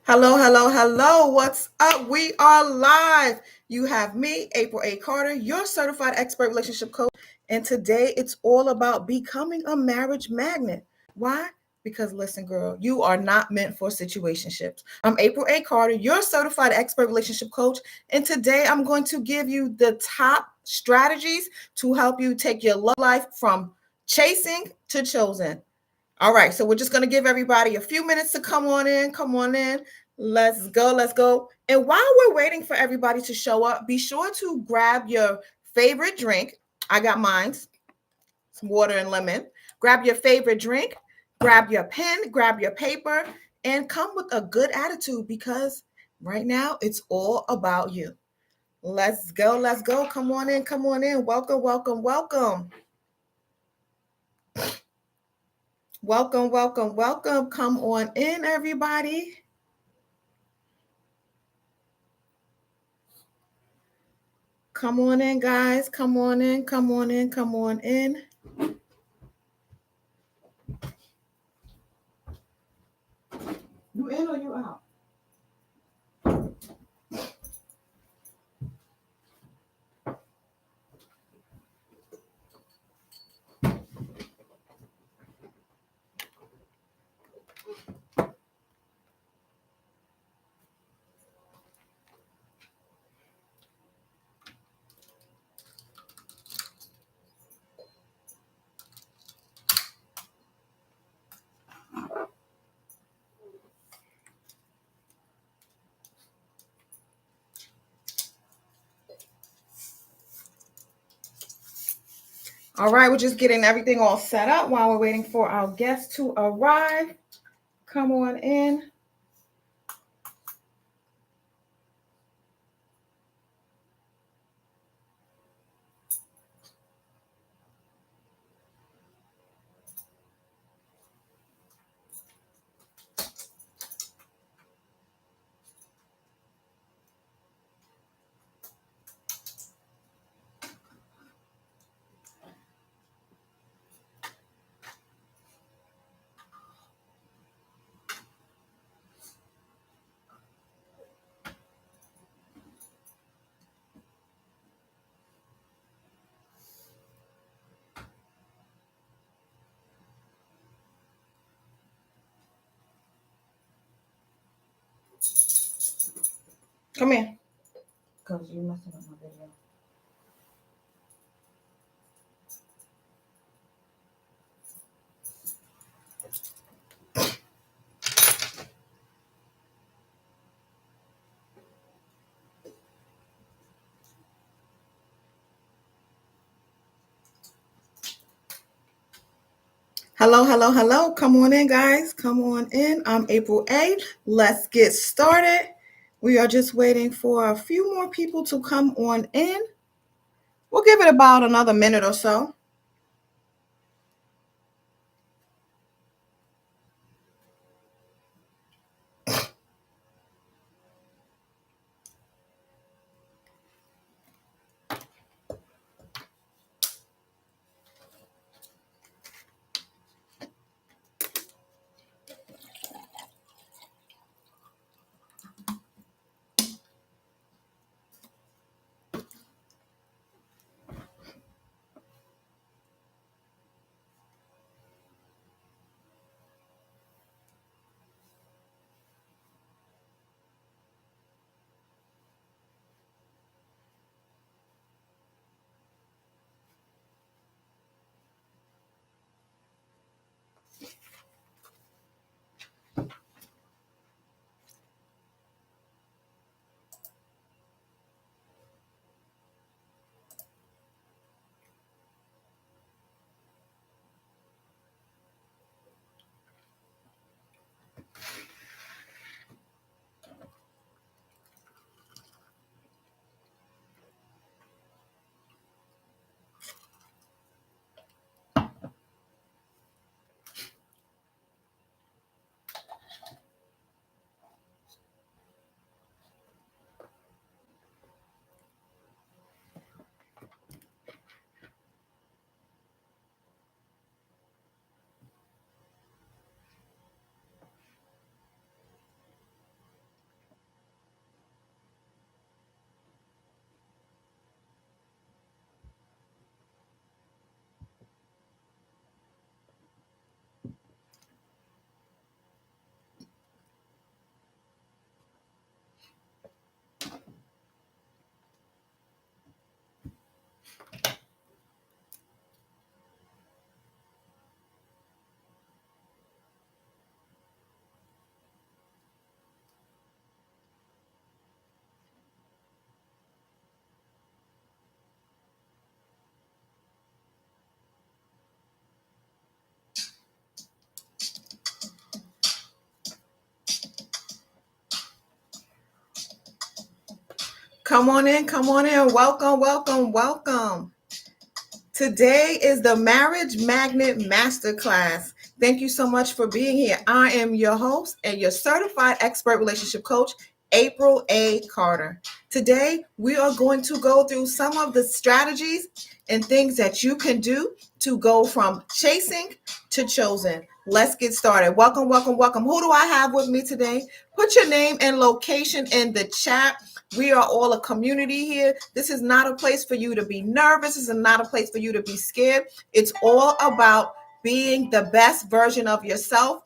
Hello, hello, hello. What's up? We are live. You have me, April A. Carter, your certified expert relationship coach. And today it's all about becoming a marriage magnet. Why? Because listen, girl, you are not meant for situationships. I'm April A. Carter, your certified expert relationship coach. And today I'm going to give you the top strategies to help you take your love life from chasing to chosen. All right, so we're just going to give everybody a few minutes to come on in. Come on in. Let's go. Let's go. And while we're waiting for everybody to show up, be sure to grab your favorite drink. I got mine, some water and lemon. Grab your favorite drink, grab your pen, grab your paper, and come with a good attitude because right now it's all about you. Let's go. Let's go. Come on in. Come on in. Welcome, welcome, welcome. Welcome, welcome, welcome. Come on in, everybody. Come on in, guys. Come on in. Come on in. Come on in. You in or you out? All right, we're just getting everything all set up while we're waiting for our guests to arrive. Come on in. Come in. Because you're messing up my video. Hello, hello, hello. Come on in, guys. Come on in. I'm April A. Let's get started. We are just waiting for a few more people to come on in. We'll give it about another minute or so. Come on in, come on in. Welcome, welcome, welcome. Today is the Marriage Magnet Masterclass. Thank you so much for being here. I am your host and your certified expert relationship coach, April A. Carter. Today, we are going to go through some of the strategies and things that you can do to go from chasing to chosen. Let's get started. Welcome, welcome, welcome. Who do I have with me today? Put your name and location in the chat. We are all a community here. This is not a place for you to be nervous. This is not a place for you to be scared. It's all about being the best version of yourself,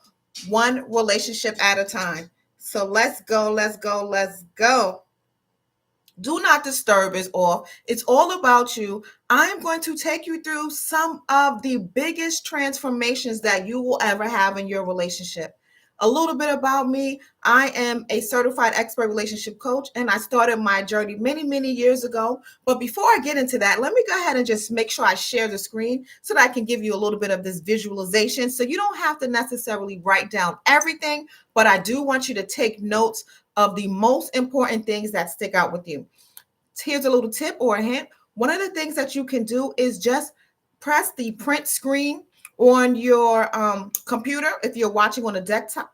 one relationship at a time. So let's go, let's go, let's go. Do not disturb is off. It's all about you. I am going to take you through some of the biggest transformations that you will ever have in your relationship. A little bit about me. I am a certified expert relationship coach, and I started my journey many, many years ago. But before I get into that, let me go ahead and just make sure I share the screen so that I can give you a little bit of this visualization. So you don't have to necessarily write down everything, but I do want you to take notes of the most important things that stick out with you. Here's a little tip or a hint. One of the things that you can do is just press the print screen on your computer if you're watching on a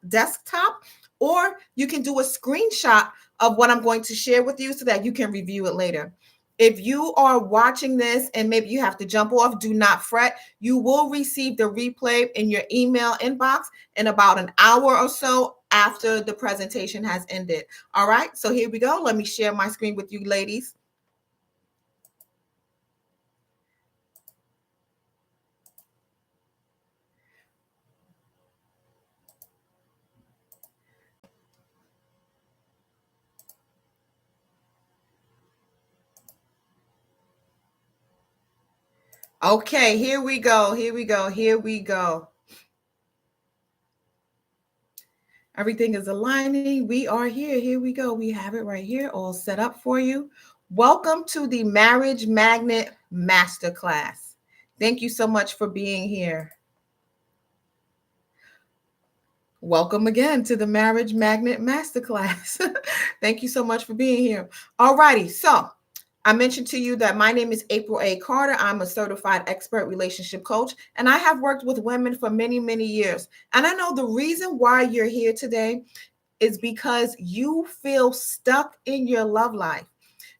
desktop, or you can do a screenshot of what I'm going to share with you so that you can review it later. If you are watching this and maybe you have to jump off, do not fret. You will receive the replay in your email inbox in about an hour or so after the presentation has ended. All right, so here we go. Let me share my screen with you, ladies. Okay, here we go. Here we go. Here we go. Everything is aligning. We are here. Here we go. We have it right here all set up for you. Welcome to the Marriage Magnet Masterclass. Thank you so much for being here. Welcome again to the Marriage Magnet Masterclass. Thank you so much for being here. All righty. So I mentioned to you that my name is April A. Carter. I'm a certified expert relationship coach, and I have worked with women for many, many years. And I know the reason why you're here today is because you feel stuck in your love life.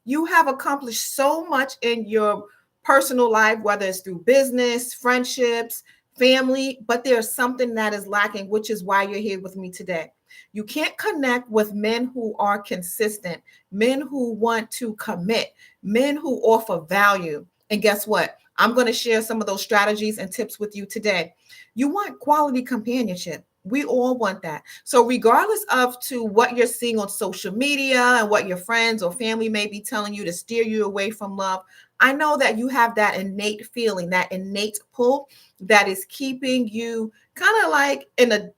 You have accomplished so much in your personal life, whether it's through business, friendships, family, but there's something that is lacking, which is why you're here with me today. You can't connect with men who are consistent, men who want to commit, men who offer value. And guess what? I'm going to share some of those strategies and tips with you today. You want quality companionship. We all want that. So regardless of to what you're seeing on social media and what your friends or family may be telling you to steer you away from love, I know that you have that innate feeling, that innate pull that is keeping you kind of like in a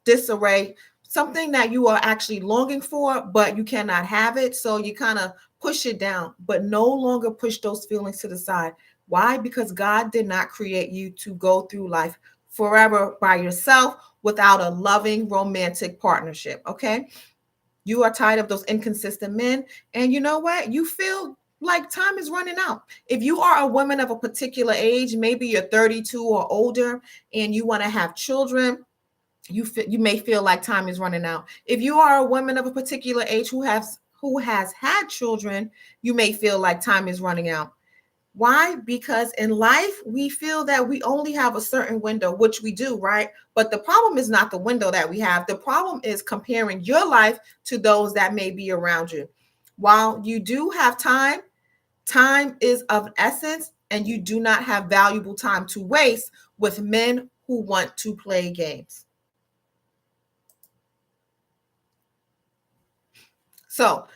disarray, something that you are actually longing for, but you cannot have it. So you kind of push it down, but no longer push those feelings to the side. Why? Because God did not create you to go through life forever by yourself without a loving romantic partnership. Okay. You are tired of those inconsistent men. And you know what? You feel like time is running out. If you are a woman of a particular age, maybe you're 32 or older and you want to have children, you may feel like time is running out. If you are a woman of a particular age who has had children, you may feel like time is running out. Why? Because in life, we feel that we only have a certain window, which we do, right? But the problem is not the window that we have. The problem is comparing your life to those that may be around you. While you do have time, time is of essence, and you do not have valuable time to waste with men who want to play games. So,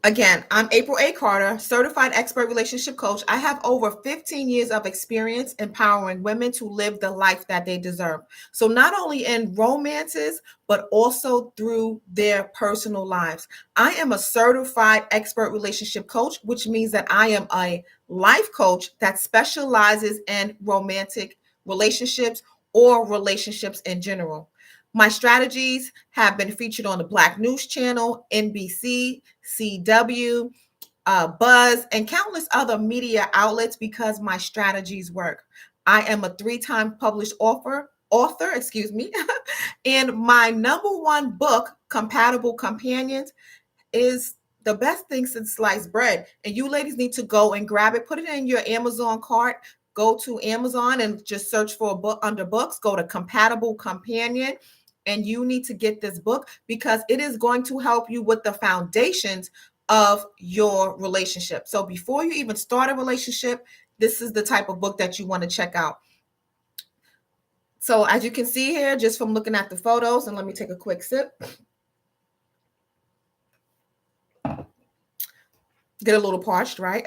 again, I'm April A. Carter, certified expert relationship coach. I have over 15 years of experience empowering women to live the life that they deserve. So, not only in romances, but also through their personal lives. I am a certified expert relationship coach, which means that I am a life coach that specializes in romantic relationships or relationships in general. My strategies have been featured on the Black News Channel, NBC, CW, Buzz, and countless other media outlets because my strategies work. I am a three-time published author, excuse me, and my number one book, Compatible Companions, is the best thing since sliced bread. And you ladies need to go and grab it, put it in your Amazon cart. Go to Amazon and just search for a book under books. Go to Compatible Companion, and you need to get this book because it is going to help you with the foundations of your relationship. So before you even start a relationship, this is the type of book that you want to check out. So as you can see here, just from looking at the photos, and let me take a quick sip. Get a little parched, right?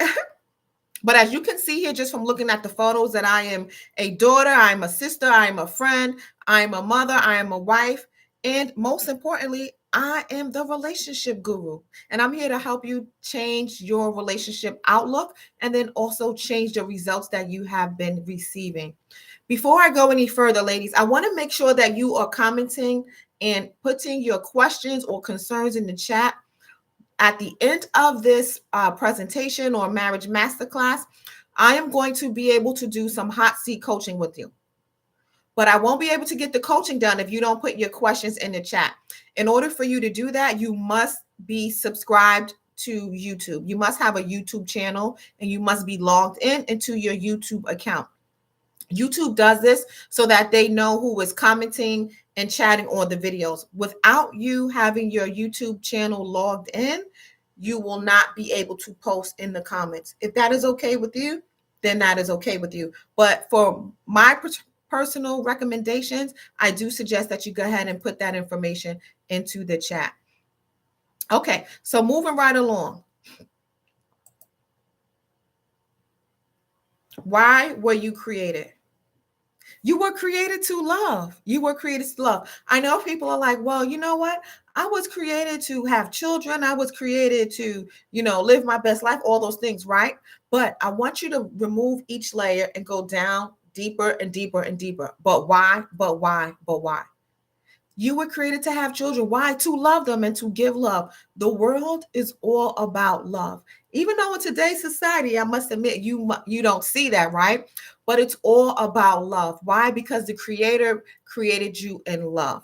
But as you can see here, just from looking at the photos, that I am a daughter, I'm a sister, I'm a friend, I'm a mother, I am a wife, and most importantly, I am the relationship guru. And I'm here to help you change your relationship outlook and then also change the results that you have been receiving. Before I go any further, ladies, I want to make sure that you are commenting and putting your questions or concerns in the chat. At the end of this presentation or marriage masterclass, I am going to be able to do some hot seat coaching with you. But I won't be able to get the coaching done if you don't put your questions in the chat. In order for you to do that, you must be subscribed to YouTube. You must have a YouTube channel and you must be logged into your YouTube account. YouTube does this so that they know who is commenting and chatting on the videos. Without you having your YouTube channel logged in, you will not be able to post in the comments. If that is okay with you, then that is okay with you. But for my personal recommendations, I do suggest that you go ahead and put that information into the chat. Okay, so moving right along. Why were you created? You were created to love. You were created to love. I know people are like, well, you know what? I was created to have children. I was created to, live my best life, all those things, right? But I want you to remove each layer and go down deeper and deeper and deeper. But why? But why? But why? You were created to have children. Why? To love them and to give love. The world is all about love. Even though in today's society, I must admit, you don't see that, right? But it's all about love. Why? Because the Creator created you in love.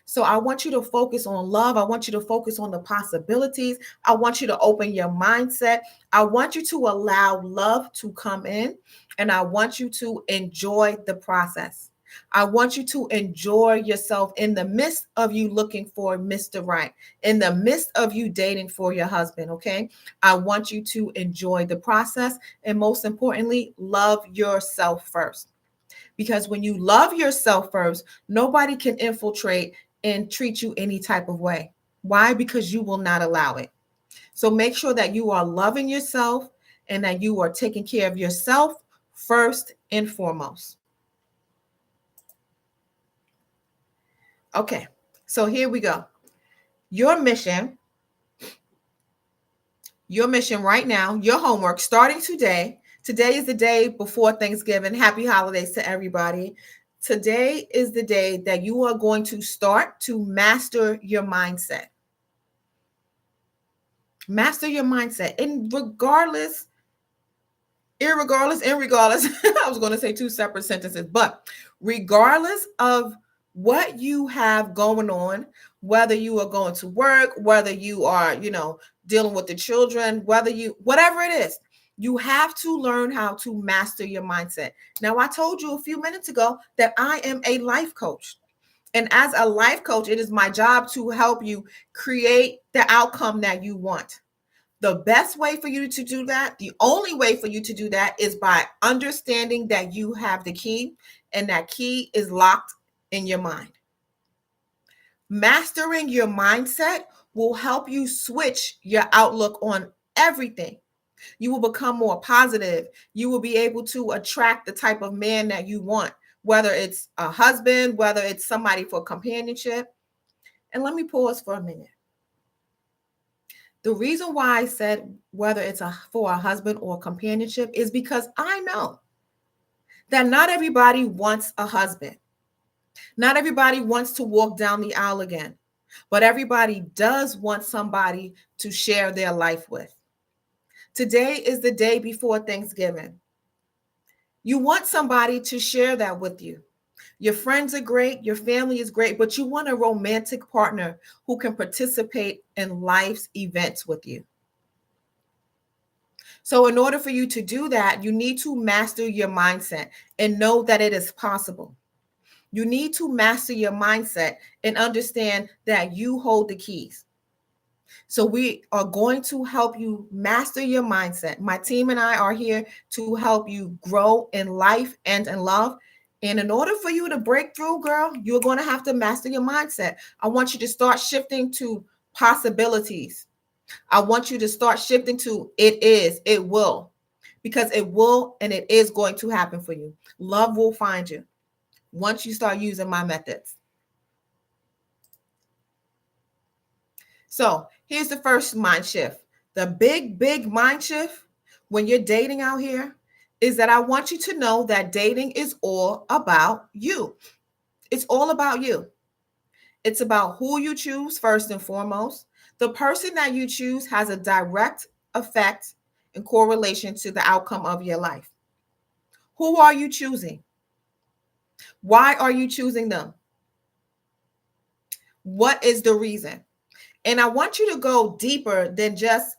So I want you to focus on love. I want you to focus on the possibilities. I want you to open your mindset. I want you to allow love to come in, and I want you to enjoy the process. I want you to enjoy yourself in the midst of you looking for Mr. Right, in the midst of you dating for your husband, okay? I want you to enjoy the process, and most importantly, love yourself first. Because when you love yourself first, nobody can infiltrate and treat you any type of way. Why? Because you will not allow it. So make sure that you are loving yourself and that you are taking care of yourself first and foremost. Okay, so here we go. Your mission right now, your homework starting today. Today is the day before Thanksgiving. Happy holidays to everybody. Today is the day that you are going to start to master your mindset. Master your mindset. And regardless, I was going to say two separate sentences, but regardless of what you have going on, whether you are going to work, whether you are, dealing with the children, whatever it is, you have to learn how to master your mindset. Now, I told you a few minutes ago that I am a life coach. And as a life coach, it is my job to help you create the outcome that you want. The best way for you to do that, the only way for you to do that is by understanding that you have the key, and that key is locked in your mind. Mastering your mindset will help you switch your outlook on everything. You will become more positive. You will be able to attract the type of man that you want, whether it's a husband, whether it's somebody for companionship. And let me pause for a minute. The reason why I said whether it's for a husband or companionship is because I know that not everybody wants a husband. Not everybody wants to walk down the aisle again, but everybody does want somebody to share their life with. Today is the day before Thanksgiving. You want somebody to share that with you. Your friends are great, your family is great, but you want a romantic partner who can participate in life's events with you. So, in order for you to do that, you need to master your mindset and know that it is possible. You need to master your mindset and understand that you hold the keys. So, we are going to help you master your mindset. My team and I are here to help you grow in life and in love. And in order for you to break through, girl, you're going to have to master your mindset. I want you to start shifting to possibilities. I want you to start shifting to it is, it will, because it will and it is going to happen for you. Love will find you once you start using my methods. So here's the first mind shift. The big mind shift when you're dating out here is that I want you to know that dating is all about you. It's all about you. It's about who you choose first and foremost. The person that you choose has a direct effect and correlation to the outcome of your life. Who are you choosing? Why are you choosing them? What is the reason? And I want you to go deeper than just,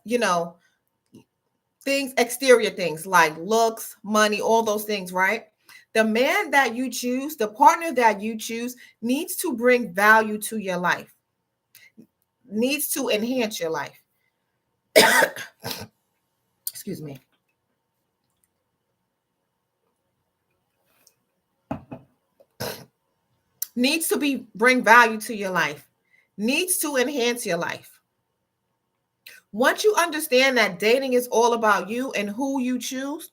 things, exterior things like looks, money, all those things, right? The man that you choose, the partner that you choose needs to bring value to your life, needs to enhance your life. Excuse me. Needs to be bring value to your life, needs to enhance your life. Once you understand that dating is all about you and who you choose,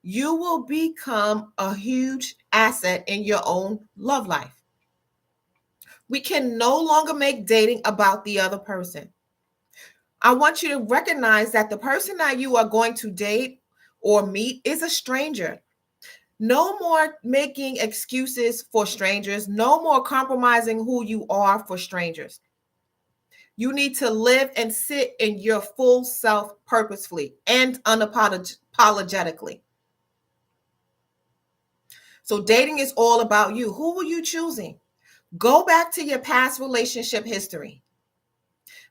you will become a huge asset in your own love life. We can no longer make dating about the other person. I want you to recognize that the person that you are going to date or meet is a stranger. No more making excuses for strangers. No more compromising who you are for strangers. You need to live and sit in your full self purposefully and unapologetically. So dating is all about you. Who were you choosing? Go back to your past relationship history.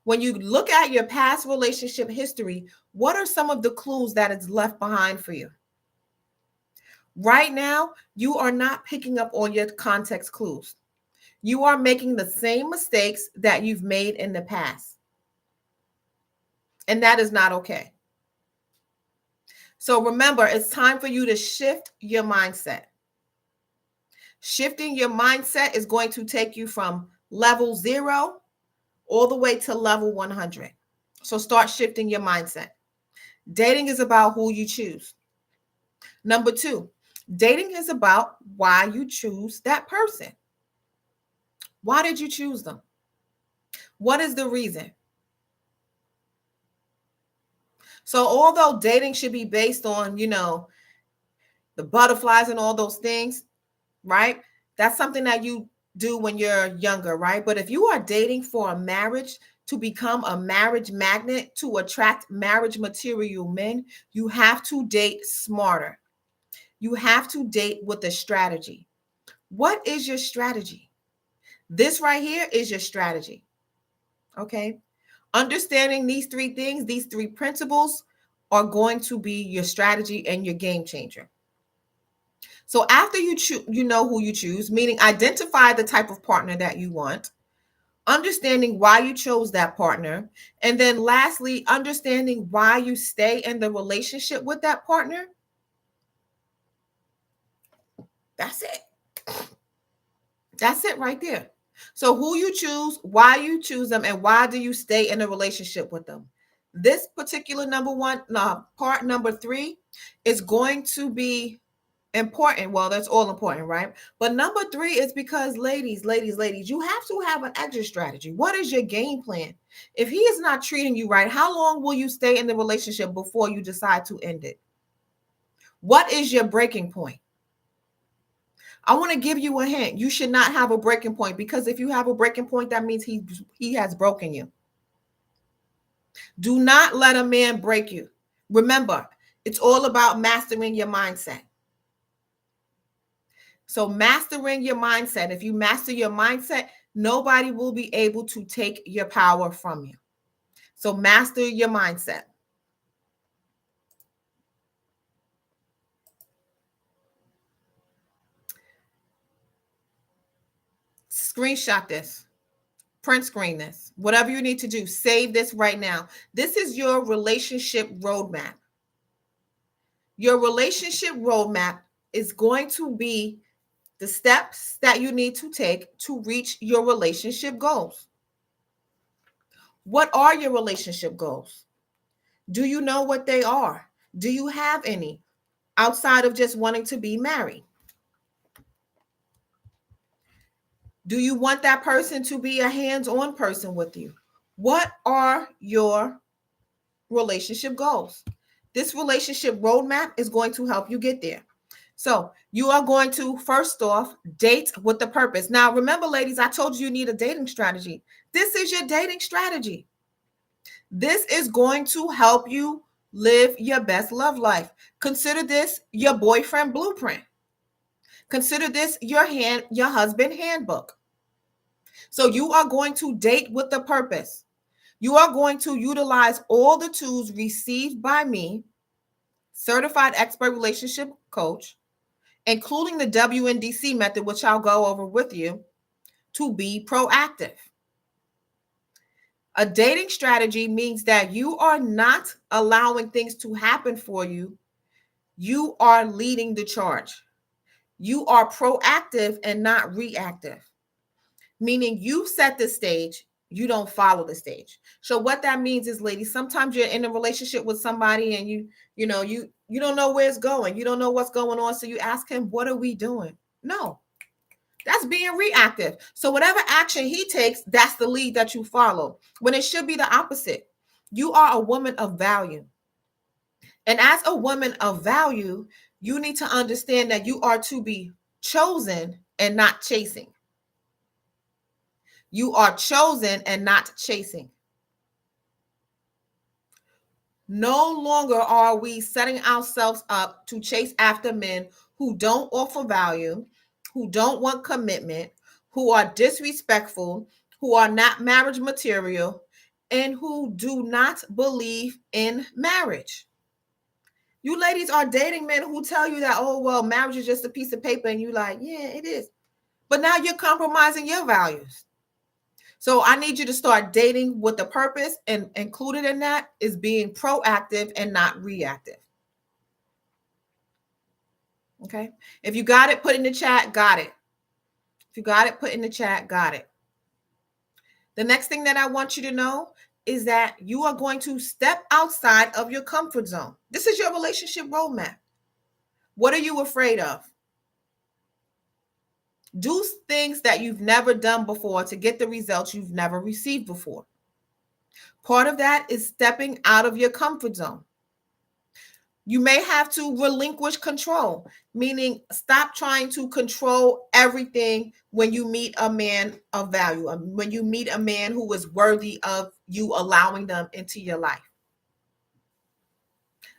When you look at your past relationship history, what are some of the clues that it's left behind for you? Right now, you are not picking up on your context clues. You are making the same mistakes that you've made in the past. And that is not okay. So remember, it's time for you to shift your mindset. Shifting your mindset is going to take you from level 0 all the way to level 100. So start shifting your mindset. Dating is about who you choose. Number 2, dating is about why you choose that person. Why did you choose them? What is the reason? So although dating should be based on, the butterflies and all those things, right? That's something that you do when you're younger, right? But if you are dating for a marriage to become a marriage magnet to attract marriage material men, you have to date smarter. You have to date with a strategy. What is your strategy? This right here is your strategy. Okay. Understanding these 3 things, these 3 principles are going to be your strategy and your game changer. So after you know who you choose, meaning identify the type of partner that you want, understanding why you chose that partner, and then lastly, understanding why you stay in the relationship with that partner. That's it. That's it right there. So who you choose, why you choose them, and why do you stay in a relationship with them? This particular part number 3 is going to be important. Well, that's all important, right? But number 3 is because ladies, you have to have an exit strategy. What is your game plan? If he is not treating you right, how long will you stay in the relationship before you decide to end it? What is your breaking point? I want to give you a hint. You should not have a breaking point, because if you have a breaking point, that means he has broken you. Do not let a man break you. Remember, it's all about mastering your mindset. So mastering your mindset, if you master your mindset, nobody will be able to take your power from you. So master your mindset. Screenshot this, print screen this, whatever you need to do, save this right now. This is your relationship roadmap. Your relationship roadmap is going to be the steps that you need to take to reach your relationship goals. What are your relationship goals? Do you know what they are? Do you have any outside of just wanting to be married? Do you want that person to be a hands-on person with you? What are your relationship goals? This relationship roadmap is going to help you get there. So you are going to, first off, date with the purpose. Now, remember, ladies, I told you need a dating strategy. This is your dating strategy. This is going to help you live your best love life. Consider this your boyfriend blueprint. Consider this your husband handbook. So you are going to date with the purpose. You are going to utilize all the tools received by me, certified expert relationship coach, including the WNDC method, which I'll go over with you, to be proactive. A dating strategy means that you are not allowing things to happen for you. You are leading the charge. You are proactive and not reactive, meaning you set the stage, you don't follow the stage. So what that means is, ladies, sometimes you're in a relationship with somebody and you don't know where it's going. You don't know what's going on. So you ask him, what are we doing? No, that's being reactive. So whatever action he takes, that's the lead that you follow, when it should be the opposite. You are a woman of value. And as a woman of value, you need to understand that you are to be chosen and not chasing. You are chosen and not chasing. No longer are we setting ourselves up to chase after men who don't offer value, who don't want commitment, who are disrespectful, who are not marriage material, and who do not believe in marriage. You ladies are dating men who tell you that, oh, well, marriage is just a piece of paper. And you like, yeah, it is. But now you're compromising your values. So I need you to start dating with a purpose, and included in that is being proactive and not reactive. Okay. If you got it, put in the chat, got it. If you got it, put in the chat, got it. The next thing that I want you to know is that you are going to step outside of your comfort zone. This is your relationship roadmap. What are you afraid of? Do things that you've never done before to get the results you've never received before. Part of that is stepping out of your comfort zone. You may have to relinquish control, meaning stop trying to control everything when you meet a man of value, when you meet a man who is worthy of you allowing them into your life.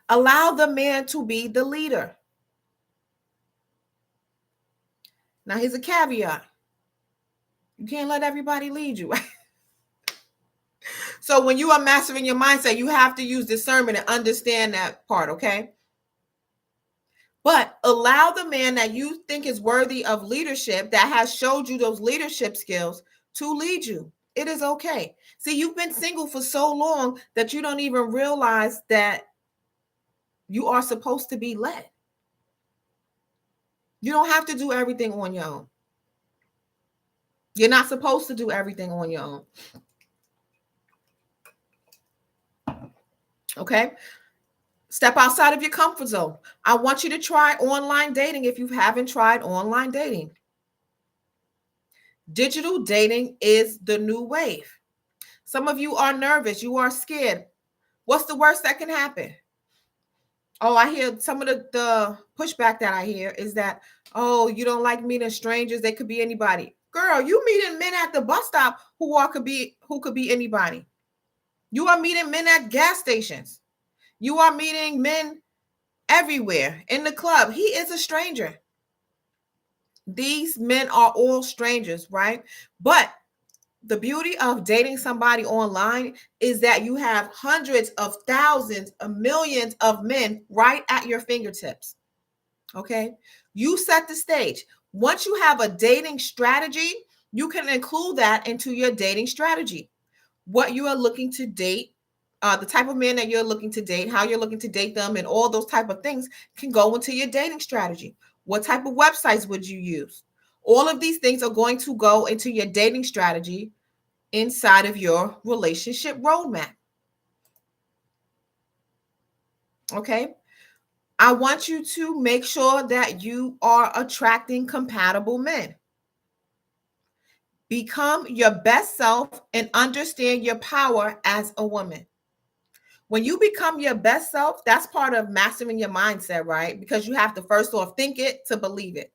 Allow the man to be the leader. Now, here's a caveat. You can't let everybody lead you. So when you are mastering your mindset, you have to use discernment and understand that part, okay? But allow the man that you think is worthy of leadership, that has showed you those leadership skills, to lead you. It is okay. See, you've been single for so long that you don't even realize that you are supposed to be led. You don't have to do everything on your own. You're not supposed to do everything on your own. Okay? Step outside of your comfort zone. I want you to try online dating if you haven't tried online dating. Digital dating is the new wave. Some of you are nervous. You are scared. What's the worst that can happen? Oh, I hear some of the pushback that I hear is that, oh, you don't like meeting strangers. They could be anybody. Girl, you meeting men at the bus stop who could be anybody. You are meeting men at gas stations. You are meeting men everywhere in the club. He is a stranger. These men are all strangers, right? But the beauty of dating somebody online is that you have hundreds of thousands of millions of men right at your fingertips. Okay. You set the stage. Once you have a dating strategy, you can include that into your dating strategy. What you are looking to date, the type of man that you're looking to date, how you're looking to date them, and all those type of things can go into your dating strategy. What type of websites would you use? All of these things are going to go into your dating strategy inside of your relationship roadmap. Okay. I want you to make sure that you are attracting compatible men. Become your best self and understand your power as a woman. When you become your best self, that's part of mastering your mindset, right? Because you have to first off think it to believe it.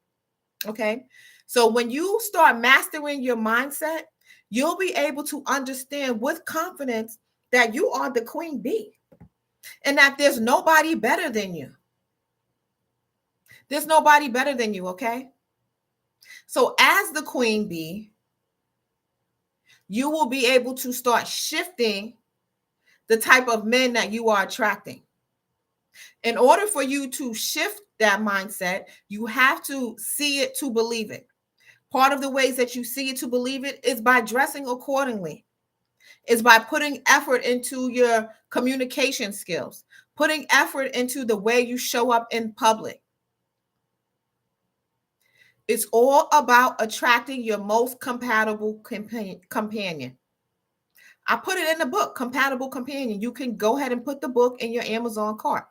Okay. So when you start mastering your mindset, you'll be able to understand with confidence that you are the queen bee and that there's nobody better than you. There's nobody better than you. Okay. So as the queen bee, you will be able to start shifting the type of men that you are attracting. In order for you to shift that mindset, you have to see it to believe it. Part of the ways that you see it to believe it is by dressing accordingly, is by putting effort into your communication skills, putting effort into the way you show up in public. It's all about attracting your most compatible companion. I put it in the book, Compatible Companion. You can go ahead and put the book in your Amazon cart.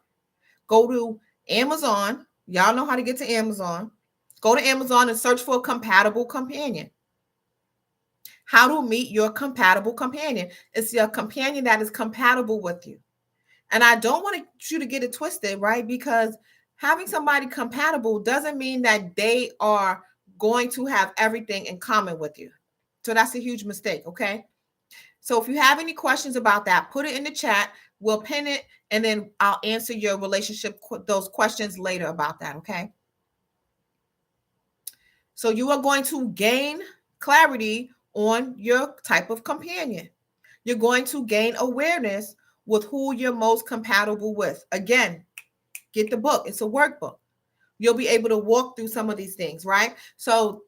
Go to Amazon. Y'all know how to get to Amazon. Go to Amazon and search for a compatible companion. How to meet your compatible companion. It's your companion that is compatible with you. And I don't want you to get it twisted, right? Because having somebody compatible doesn't mean that they are going to have everything in common with you. So that's a huge mistake, okay? So if you have any questions about that, put it in the chat. We'll pin it, and then I'll answer your those questions later about that, okay? So you are going to gain clarity on your type of companion. You're going to gain awareness with who you're most compatible with. Again, get the book. It's a workbook. You'll be able to walk through some of these things, right? So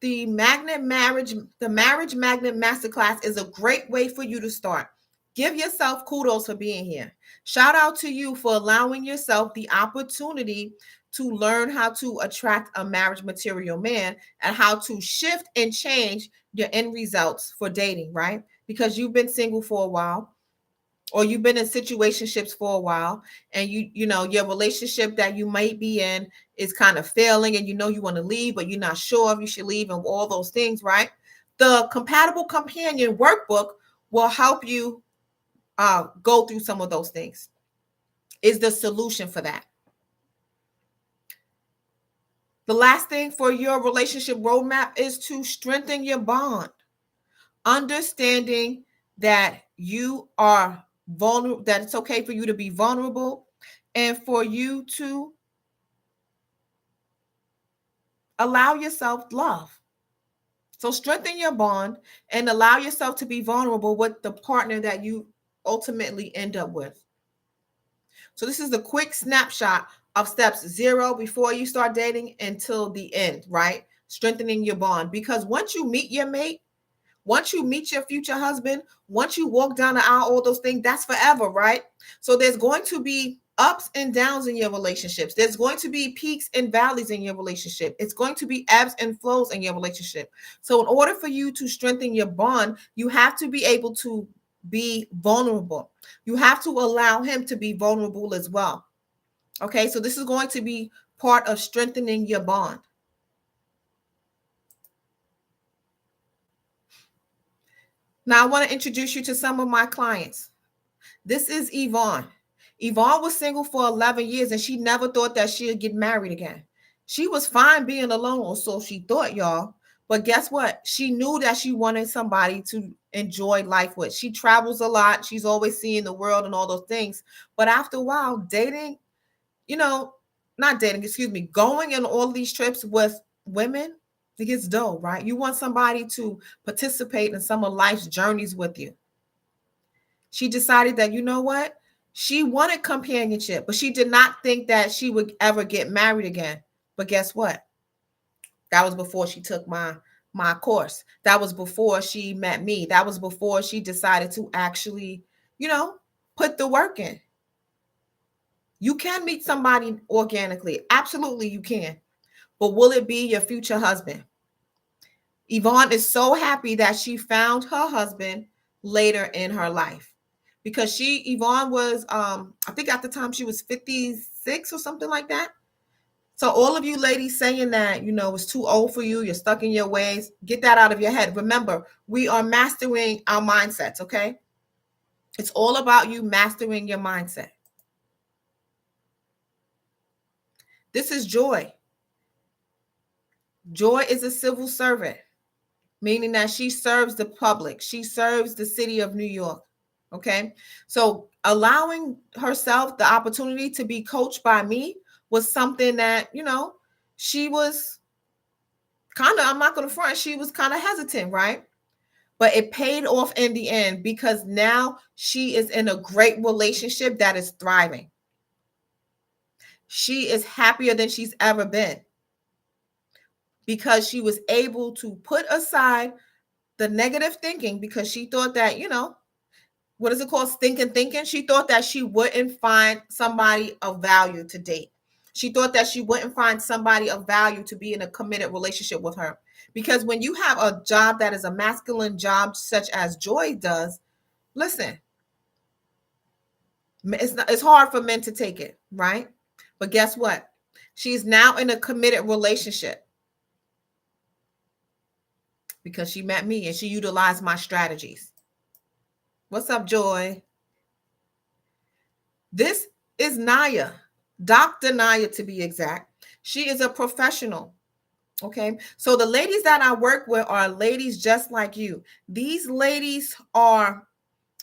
the Marriage Magnet Masterclass is a great way for you to start. Give yourself kudos for being here. Shout out to you for allowing yourself the opportunity to learn how to attract a marriage material man and how to shift and change your end results for dating, right? Because you've been single for a while, or you've been in situationships for a while, and you know your relationship that you might be in is kind of failing, and you know you want to leave, but you're not sure if you should leave, and all those things, right? The Compatible Companion workbook will help you go through some of those things. Is the solution for that. The last thing for your relationship roadmap is to strengthen your bond. Understanding that you are vulnerable, that it's okay for you to be vulnerable, and for you to allow yourself love. So strengthen your bond and allow yourself to be vulnerable with the partner that you ultimately end up with. So this is the quick snapshot of steps 0 before you start dating until the end, right? Strengthening your bond. Because once you meet your mate, once you meet your future husband, once you walk down the aisle, all those things, that's forever, right? So there's going to be ups and downs in your relationships. There's going to be peaks and valleys in your relationship. It's going to be ebbs and flows in your relationship. So in order for you to strengthen your bond, you have to be able to be vulnerable. You have to allow him to be vulnerable as well. Okay, so this is going to be part of strengthening your bond. Now, I want to introduce you to some of my clients. This is Yvonne. Yvonne was single for 11 years and she never thought that she'd get married again. She was fine being alone, or so she thought, y'all. But guess what? She knew that she wanted somebody to enjoy life with. She travels a lot. She's always seeing the world and all those things. But after a while, dating, you know, not dating, excuse me, going on all these trips with women, it gets dull, right? You want somebody to participate in some of life's journeys with you. She decided that, you know what? She wanted companionship, but she did not think that she would ever get married again. But guess what? That was before she took my course. That was before she met me. That was before she decided to actually, you know, put the work in. You can meet somebody organically. Absolutely, you can. But will it be your future husband? Yvonne is so happy that she found her husband later in her life because Yvonne was, I think at the time she was 56 or something like that. So all of you ladies saying that, it's too old for you, you're stuck in your ways, get that out of your head. Remember, we are mastering our mindsets, okay? It's all about you mastering your mindset. This is Joy. Joy is a civil servant, meaning that she serves the public. She serves the city of New York, okay? So allowing herself the opportunity to be coached by me was something that, she was kind of, I'm not going to front, she was kind of hesitant, right? But it paid off in the end because now she is in a great relationship that is thriving. She is happier than she's ever been because she was able to put aside the negative thinking because she thought that, what is it called? Stinking thinking. She thought that she wouldn't find somebody of value to date. She thought that she wouldn't find somebody of value to be in a committed relationship with her. Because when you have a job that is a masculine job, such as Joy does, listen, it's hard for men to take it, right? But guess what? She's now in a committed relationship because she met me and she utilized my strategies. What's up, Joy? This is Naya, Dr. Naya to be exact. She is a professional. Okay. So the ladies that I work with are ladies just like you. These ladies are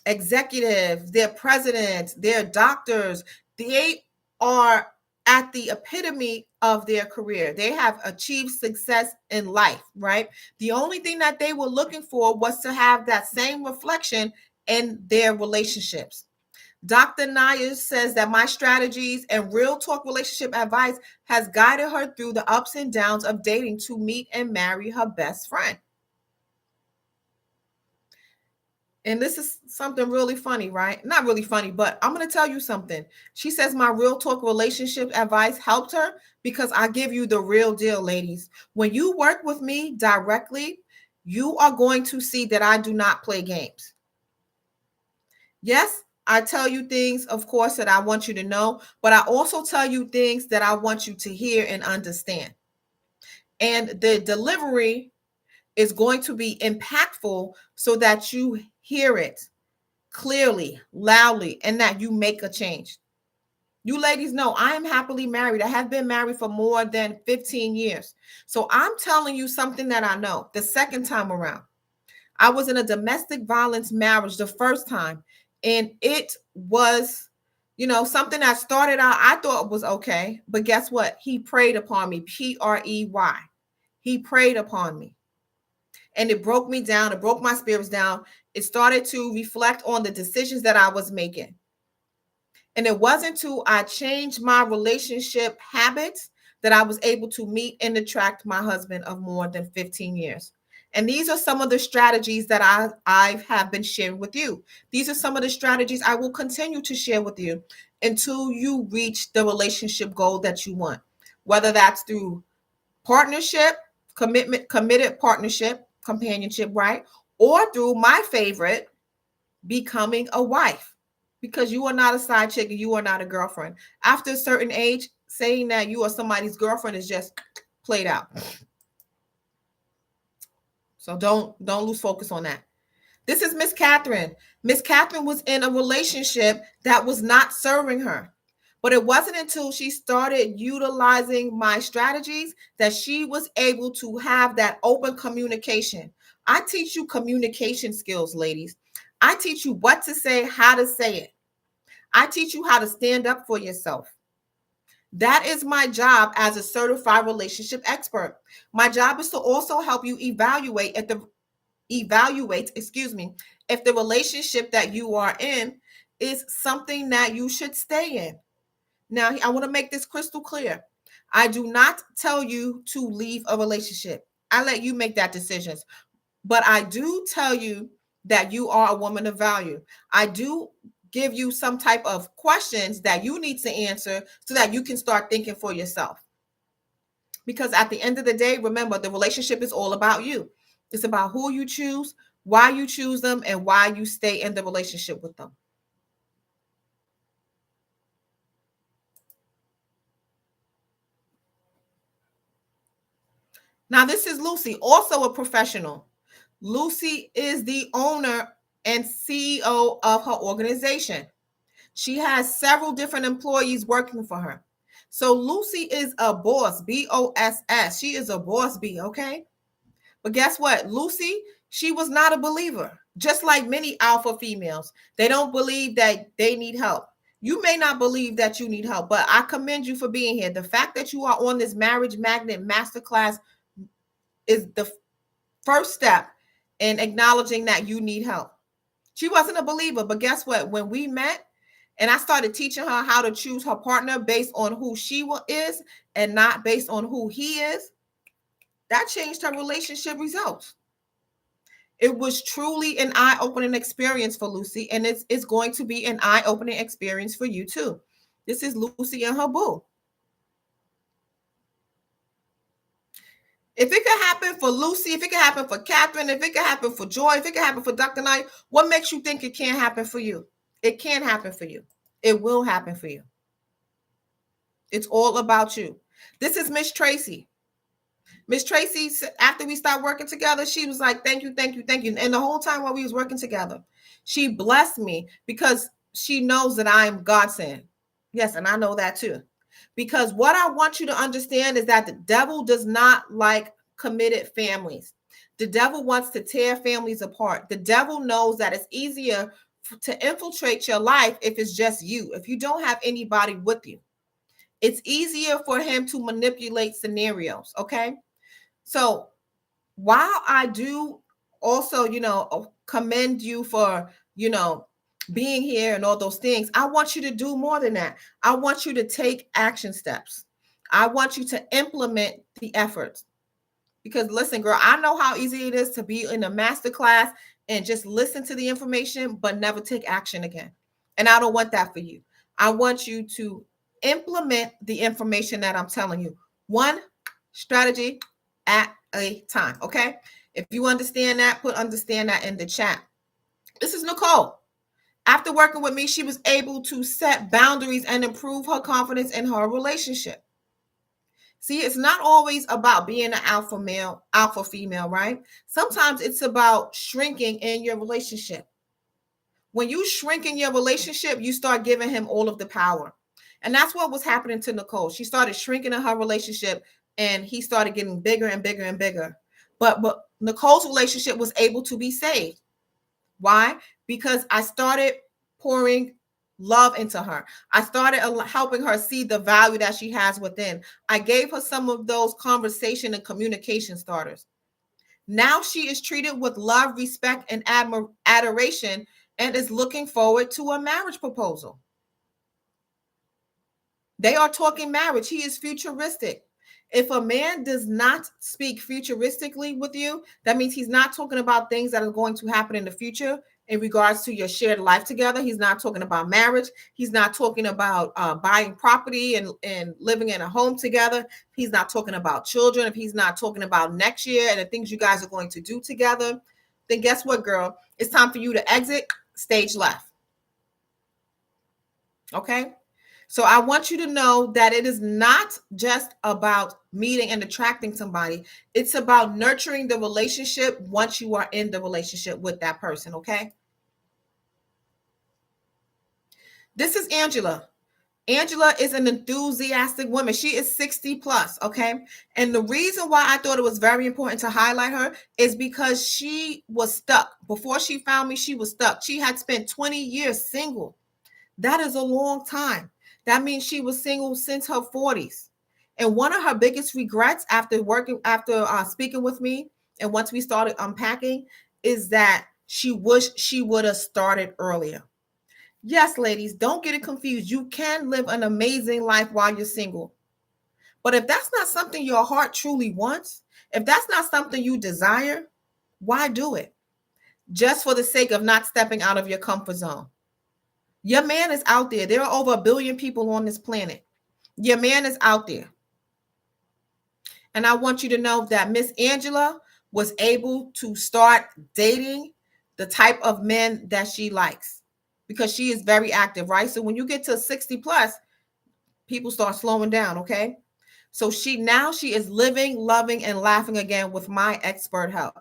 executives, they're presidents, they're doctors. They are at the epitome of their career. They have achieved success in life, right? The only thing that they were looking for was to have that same reflection in their relationships. Dr. Naya says that my strategies and real talk relationship advice has guided her through the ups and downs of dating to meet and marry her best friend. And this is something really funny, right? Not really funny, but I'm going to tell you something. She says my real talk relationship advice helped her because I give you the real deal, ladies. When you work with me directly, you are going to see that I do not play games. Yes, I tell you things, of course, that I want you to know, but I also tell you things that I want you to hear and understand. And the delivery is going to be impactful so that you hear it clearly, loudly, and that you make a change. You ladies know I am happily married. I have been married for more than 15 years. So I'm telling you something that I know. The second time around, I was in a domestic violence marriage the first time, and it was, something that started out, I thought was okay. But guess what? He preyed upon me, Prey. He preyed upon me. And it broke me down. It broke my spirits down. It started to reflect on the decisions that I was making. And it wasn't until I changed my relationship habits that I was able to meet and attract my husband of more than 15 years. And these are some of the strategies that I have been sharing with you. These are some of the strategies I will continue to share with you until you reach the relationship goal that you want, whether that's through partnership, committed partnership, companionship, right? Or through my favorite, becoming a wife, because you are not a side chick and you are not a girlfriend. After a certain age, saying that you are somebody's girlfriend is just played out. So don't lose focus on that. This is Miss Catherine. Miss Catherine was in a relationship that was not serving her. But it wasn't until she started utilizing my strategies that she was able to have that open communication. I teach you communication skills, ladies. I teach you what to say, how to say it. I teach you how to stand up for yourself. That is my job as a certified relationship expert. My job is to also help you if the relationship that you are in is something that you should stay in. Now, I want to make this crystal clear. I do not tell you to leave a relationship. I let you make that decision. But I do tell you that you are a woman of value. I do give you some type of questions that you need to answer so that you can start thinking for yourself. Because at the end of the day, remember, the relationship is all about you. It's about who you choose, why you choose them, and why you stay in the relationship with them. Now, this is Lucy, also a professional. Lucy is the owner and CEO of her organization. She has several different employees working for her. So Lucy is a boss, BOSS. She is a boss B, okay? But guess what? Lucy, she was not a believer, just like many alpha females. They don't believe that they need help. You may not believe that you need help, but I commend you for being here. The fact that you are on this marriage magnet masterclass is the first step in acknowledging that you need help. She wasn't a believer, but guess what? When we met and I started teaching her how to choose her partner based on who she is and not based on who he is, that changed her relationship results. It was truly an eye-opening experience for Lucy, and it's going to be an eye-opening experience for you too. This is Lucy and her boo. If it could happen for Lucy, if it could happen for Catherine, if it could happen for Joy, if it could happen for Dr. Knight, what makes you think it can't happen for you? It can happen for you. It will happen for you. It's all about you. This is Miss Tracy. Miss Tracy, after we started working together, she was like, thank you, thank you, thank you. And the whole time while we was working together, she blessed me because she knows that I am God sent. Yes, and I know that too. Because what I want you to understand is that the devil does not like committed families. The devil wants to tear families apart. The devil knows that it's easier to infiltrate your life if it's just you, if you don't have anybody with you. It's easier for him to manipulate scenarios, okay? So while I do also, commend you for, being here and all those things, I want you to do more than that. I want you to take action steps. I want you to implement the efforts. Because listen, girl, I know how easy it is to be in a master class and just listen to the information, but never take action again. And I don't want that for you. I want you to implement the information that I'm telling you. One strategy at a time. Okay. If you understand that, understand that in the chat. This is Nicole. After working with me, she was able to set boundaries and improve her confidence in her relationship. See, it's not always about being an alpha male, alpha female, right? Sometimes it's about shrinking in your relationship. When you shrink in your relationship, you start giving him all of the power. And that's what was happening to Nicole. She started shrinking in her relationship and he started getting bigger and bigger and bigger. But Nicole's relationship was able to be saved. Why? Because I started pouring love into her. I started helping her see the value that she has within. I gave her some of those conversation and communication starters. Now she is treated with love, respect, and adoration and is looking forward to a marriage proposal. They are talking marriage. He is futuristic. If a man does not speak futuristically with you, that means he's not talking about things that are going to happen in the future in regards to your shared life together. He's not talking about marriage. He's not talking about buying property and living in a home together. He's not talking about children. If he's not talking about next year and the things you guys are going to do together, then guess what, girl? It's time for you to exit stage left. Okay? So I want you to know that it is not just about meeting and attracting somebody. It's about nurturing the relationship once you are in the relationship with that person, okay? This is Angela. Angela is an enthusiastic woman. She is 60 plus, okay? And the reason why I thought it was very important to highlight her is because she was stuck. Before she found me, she was stuck. She had spent 20 years single. That is a long time. That means she was single since her 40s. And one of her biggest regrets after speaking with me, and once we started unpacking, is that she wished she would have started earlier. Yes, ladies, don't get it confused. You can live an amazing life while you're single. But if that's not something your heart truly wants, if that's not something you desire, why do it? Just for the sake of not stepping out of your comfort zone. Your man is out there. There are over 1 billion people on this planet. Your man is out there. And I want you to know that Miss Angela was able to start dating the type of men that she likes because she is very active, right? So when you get to 60 plus, people start slowing down, okay? So she is living, loving, and laughing again with my expert help.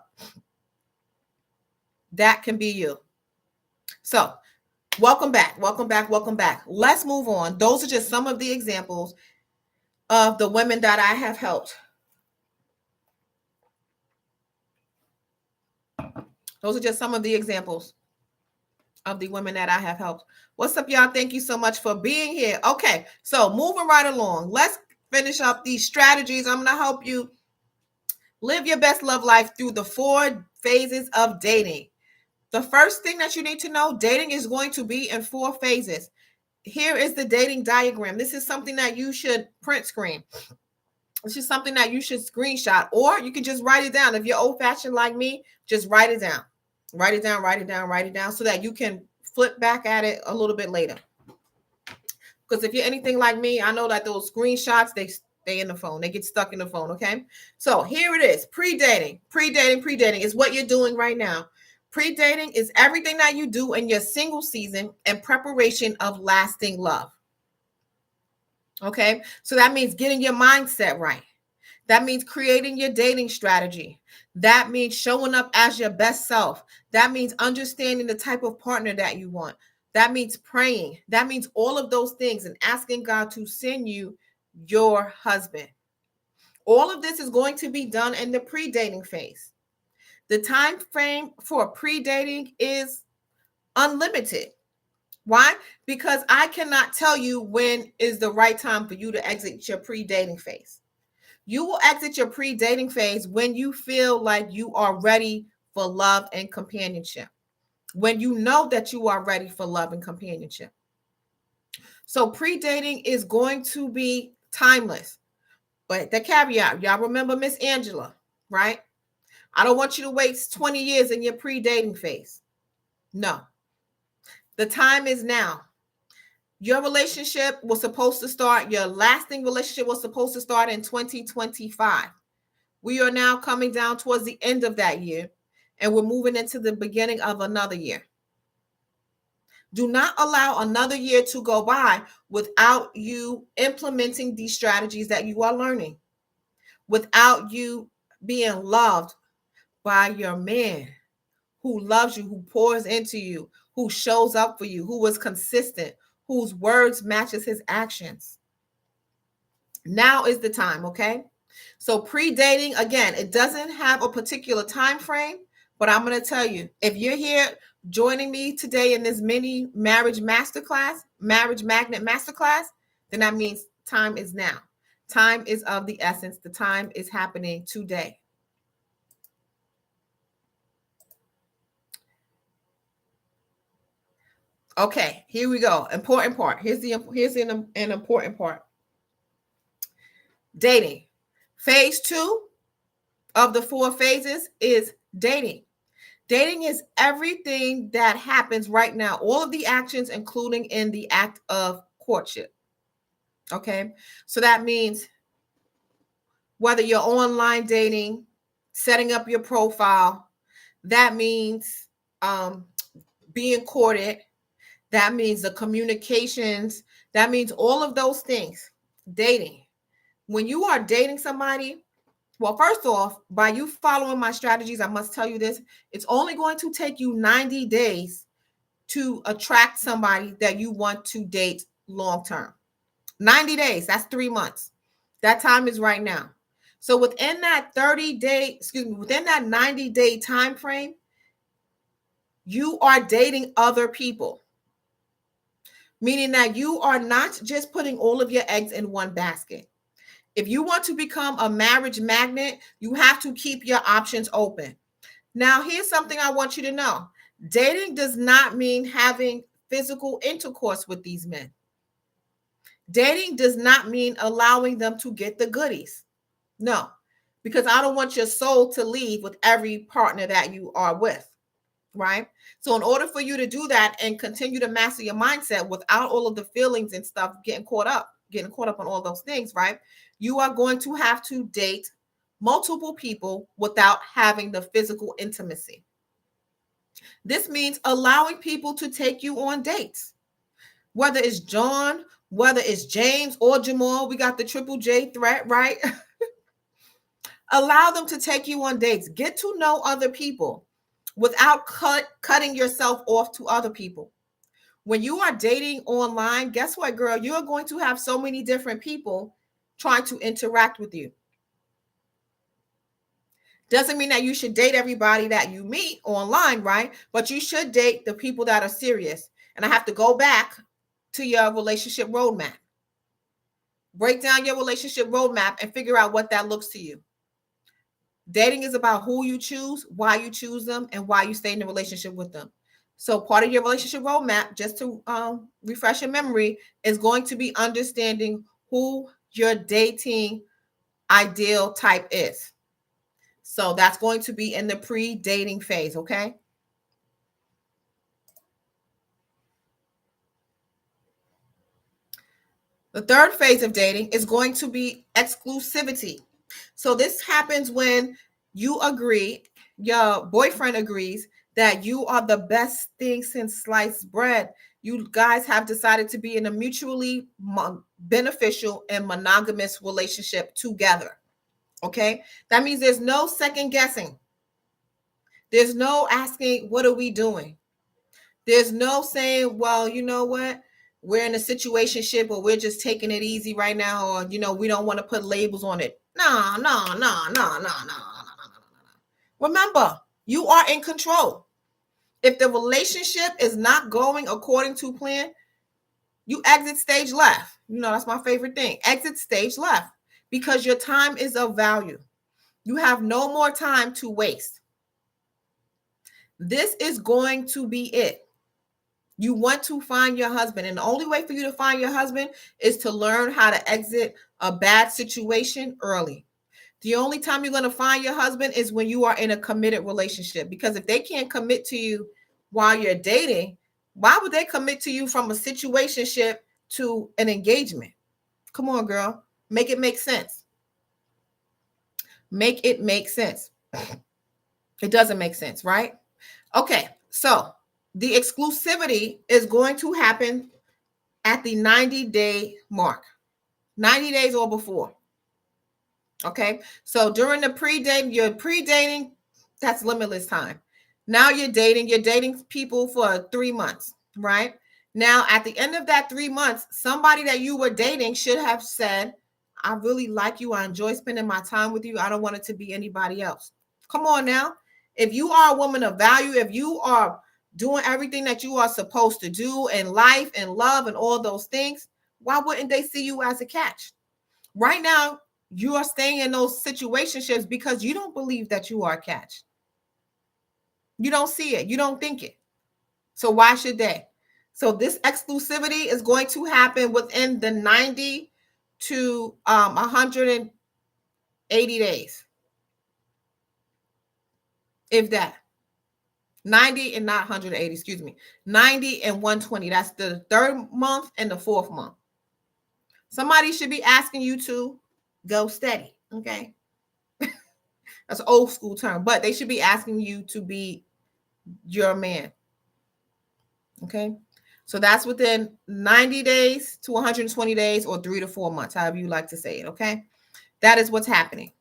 That can be you. So welcome back. Let's move on. Those are just some of the examples of the women that I have helped. Those are just some of the examples of the women that I have helped. What's up, y'all? Thank you so much for being here. Okay, so moving right along. Let's finish up these strategies. I'm going to help you live your best love life through the 4 phases of dating. The first thing that you need to know, dating is going to be in 4 phases. Here is the dating diagram. This is something that you should print screen. This is something that you should screenshot, or you can just write it down. If you're old-fashioned like me, just write it down. Write it down so that you can flip back at it a little bit later. Because if you're anything like me, I know that those screenshots, they stay in the phone. They get stuck in the phone, okay? So here it is, pre-dating. Pre-dating is what you're doing right now. Pre-dating is everything that you do in your single season in preparation of lasting love. Okay, so that means getting your mindset right. That means creating your dating strategy. That means showing up as your best self. That means understanding the type of partner that you want. That means praying. That means all of those things and asking God to send you your husband. All of this is going to be done in the pre-dating phase. The time frame for pre-dating is unlimited. Why? Because I cannot tell you when is the right time for you to exit your pre-dating phase. You will exit your pre-dating phase when you feel like you are ready for love and companionship. When you know that you are ready for love and companionship. So pre-dating is going to be timeless. But the caveat, y'all remember Miss Angela, right? I don't want you to waste 20 years in your pre-dating phase. No. The time is now. Your relationship was supposed to start, your lasting relationship was supposed to start in 2025. We are now coming down towards the end of that year, and we're moving into the beginning of another year. Do not allow another year to go by without you implementing these strategies that you are learning, without you being loved by your man who loves you, who pours into you, who shows up for you, who is consistent, whose words matches his actions. Now is the time, okay? So pre-dating, again, it doesn't have a particular time frame, but I'm going to tell you, if you're here joining me today in this mini marriage masterclass, marriage magnet masterclass, then that means time is now. Time is of the essence. The time is happening today. Okay, here we go. Important part. Here's an important part. Dating. Phase 2 of the 4 phases is dating. Dating is everything that happens right now, all of the actions, including in the act of courtship. Okay, so that means whether you're online dating, setting up your profile, that means being courted, that means the communications, that means all of those things. Dating. When you are dating somebody, well, first off, by you following my strategies, I must tell you this, it's only going to take you 90 days to attract somebody that you want to date long term. 90 days, that's 3 months. That time is right now. So within that 30-day, within that 90-day time frame, you are dating other people, meaning that you are not just putting all of your eggs in one basket. If you want to become a marriage magnet, you have to keep your options open. Now, here's something I want you to know. Dating does not mean having physical intercourse with these men. Dating does not mean allowing them to get the goodies. No, because I don't want your soul to leave with every partner that you are with, right? So in order for you to do that and continue to master your mindset without all of the feelings and stuff getting caught up on all those things, right? You are going to have to date multiple people without having the physical intimacy. This means allowing people to take you on dates, whether it's John, whether it's James or Jamal. We got the triple J threat, right? Allow them to take you on dates. Get to know other people without cutting yourself off to other people. When you are dating online, guess what, girl? You're going to have so many different people trying to interact with you. Doesn't mean that you should date everybody that you meet online, right? But you should date the people that are serious. And I have to go back to your relationship roadmap. Break down your relationship roadmap and figure out what that looks to you. Dating is about who you choose, why you choose them, and why you stay in a relationship with them. So part of your relationship roadmap, just to refresh your memory, is going to be understanding who your dating ideal type is. So that's going to be in the pre-dating phase, okay? The third phase of dating is going to be exclusivity. So this happens when you agree, your boyfriend agrees that you are the best thing since sliced bread. You guys have decided to be in a mutually beneficial and monogamous relationship together. Okay? That means there's no second guessing. There's no asking, what are we doing? There's no saying, well, you know what? We're in a situationship or we're just taking it easy right now, or we don't want to put labels on it. No, no, no, no, no, no, no, no. Remember, you are in control. If the relationship is not going according to plan, you exit stage left. That's my favorite thing. Exit stage left, because your time is of value. You have no more time to waste. This is going to be it. You want to find your husband, and the only way for you to find your husband is to learn how to exit a bad situation early. The only time you're going to find your husband is when you are in a committed relationship, because if they can't commit to you while you're dating, why would they commit to you from a situationship to an engagement? Come on, girl. Make it make sense. Make it make sense. It doesn't make sense, right? Okay, so the exclusivity is going to happen at the 90-day mark, 90 days or before. Okay, so during the you're pre-dating, that's limitless time. Now you're dating people for 3 months, right? Now at the end of that 3 months, somebody that you were dating should have said, I really like you. I enjoy spending my time with you. I don't want it to be anybody else. Come on now. If you are a woman of value, if you are doing everything that you are supposed to do in life and love and all those things, why wouldn't they see you as a catch? Right now, you are staying in those situationships because you don't believe that you are a catch. You don't see it. You don't think it. So why should they? So this exclusivity is going to happen within the 90 to 180 days. If that. 90 and not 180, excuse me. 90 and 120. That's the third month and the fourth month. Somebody should be asking you to go steady. Okay. That's an old school term, but they should be asking you to be your man. Okay. So that's within 90 days to 120 days or 3 to 4 months, however you like to say it. Okay. That is what's happening.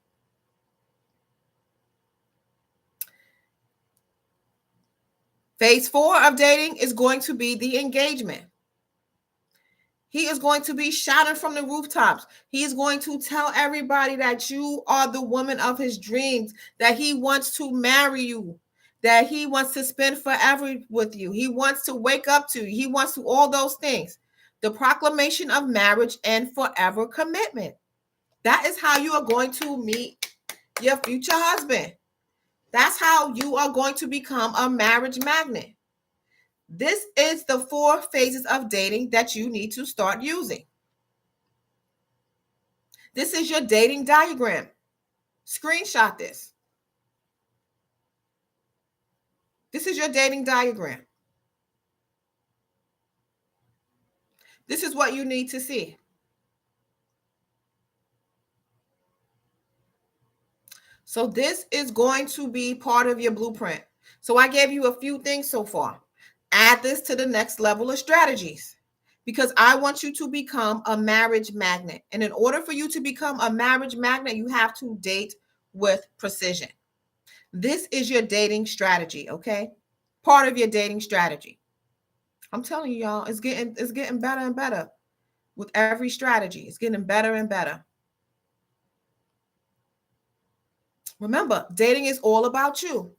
Phase 4 of dating is going to be the engagement. He is going to be shouting from the rooftops. He is going to tell everybody that you are the woman of his dreams, that he wants to marry you, that he wants to spend forever with you. He wants to wake up to you. He wants to all those things. The proclamation of marriage and forever commitment. That is how you are going to meet your future husband. That's how you are going to become a marriage magnet. This is the 4 phases of dating that you need to start using. This is your dating diagram. Screenshot this. This is your dating diagram. This is what you need to see. So this is going to be part of your blueprint. So I gave you a few things so far. Add this to the next level of strategies because I want you to become a marriage magnet. And in order for you to become a marriage magnet, you have to date with precision. This is your dating strategy, okay? Part of your dating strategy. I'm telling you, y'all, it's getting better and better with every strategy. It's getting better and better. Remember, dating is all about you.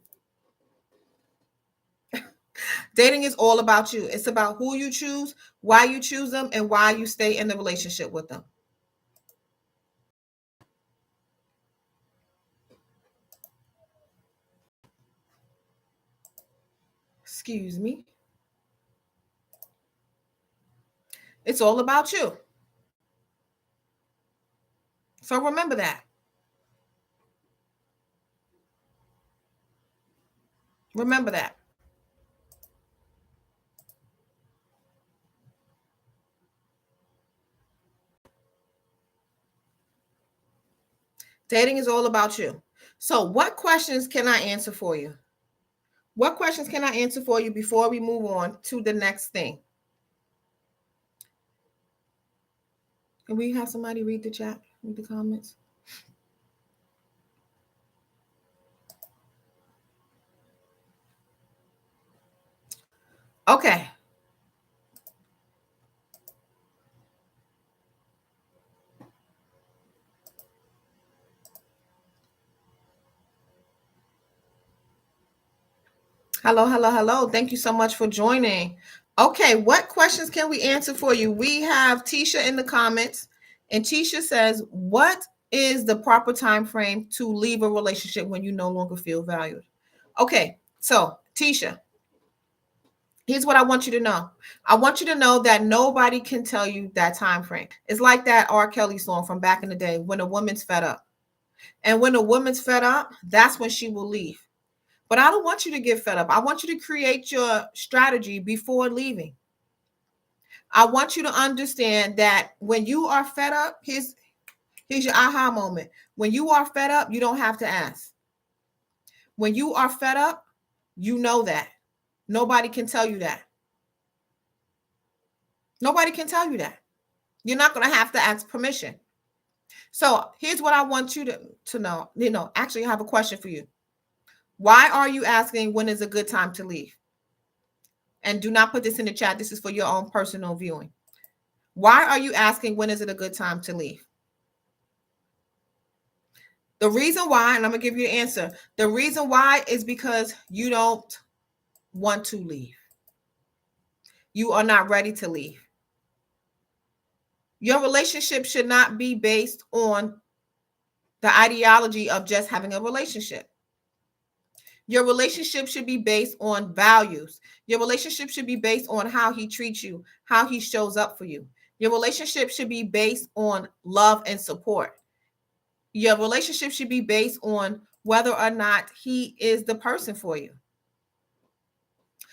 Dating is all about you. It's about who you choose, why you choose them, and why you stay in the relationship with them. Excuse me. It's all about you. So remember that. Remember that. Dating is all about you. So what questions can I answer for you? What questions can I answer for you before we move on to the next thing? Can we have somebody read the chat, read the comments? Okay. Hello, hello, hello. Thank you so much for joining. Okay, what questions can we answer for you? We have Tisha in the comments, and Tisha says, "What is the proper time frame to leave a relationship when you no longer feel valued?" Okay, so Tisha, here's what I want you to know. I want you to know that nobody can tell you that time frame. It's like that R. Kelly song from back in the day, when a woman's fed up. And when a woman's fed up, that's when she will leave. But I don't want you to get fed up. I want you to create your strategy before leaving. I want you to understand that when you are fed up, here's your aha moment. When you are fed up, you don't have to ask. When you are fed up, you know that. Nobody can tell you that. Nobody can tell you that. You're not going to have to ask permission. So here's what I want you to know. Actually, I have a question for you. Why are you asking when is a good time to leave? And do not put this in the chat. This is for your own personal viewing. Why are you asking when is it a good time to leave? The reason why, and I'm going to give you an answer. The reason why is because you don't want to leave. You are not ready to leave. Your relationship should not be based on the ideology of just having a relationship. Your relationship should be based on values. Your relationship should be based on how he treats you, how he shows up for you. Your relationship should be based on love and support. Your relationship should be based on whether or not he is the person for you.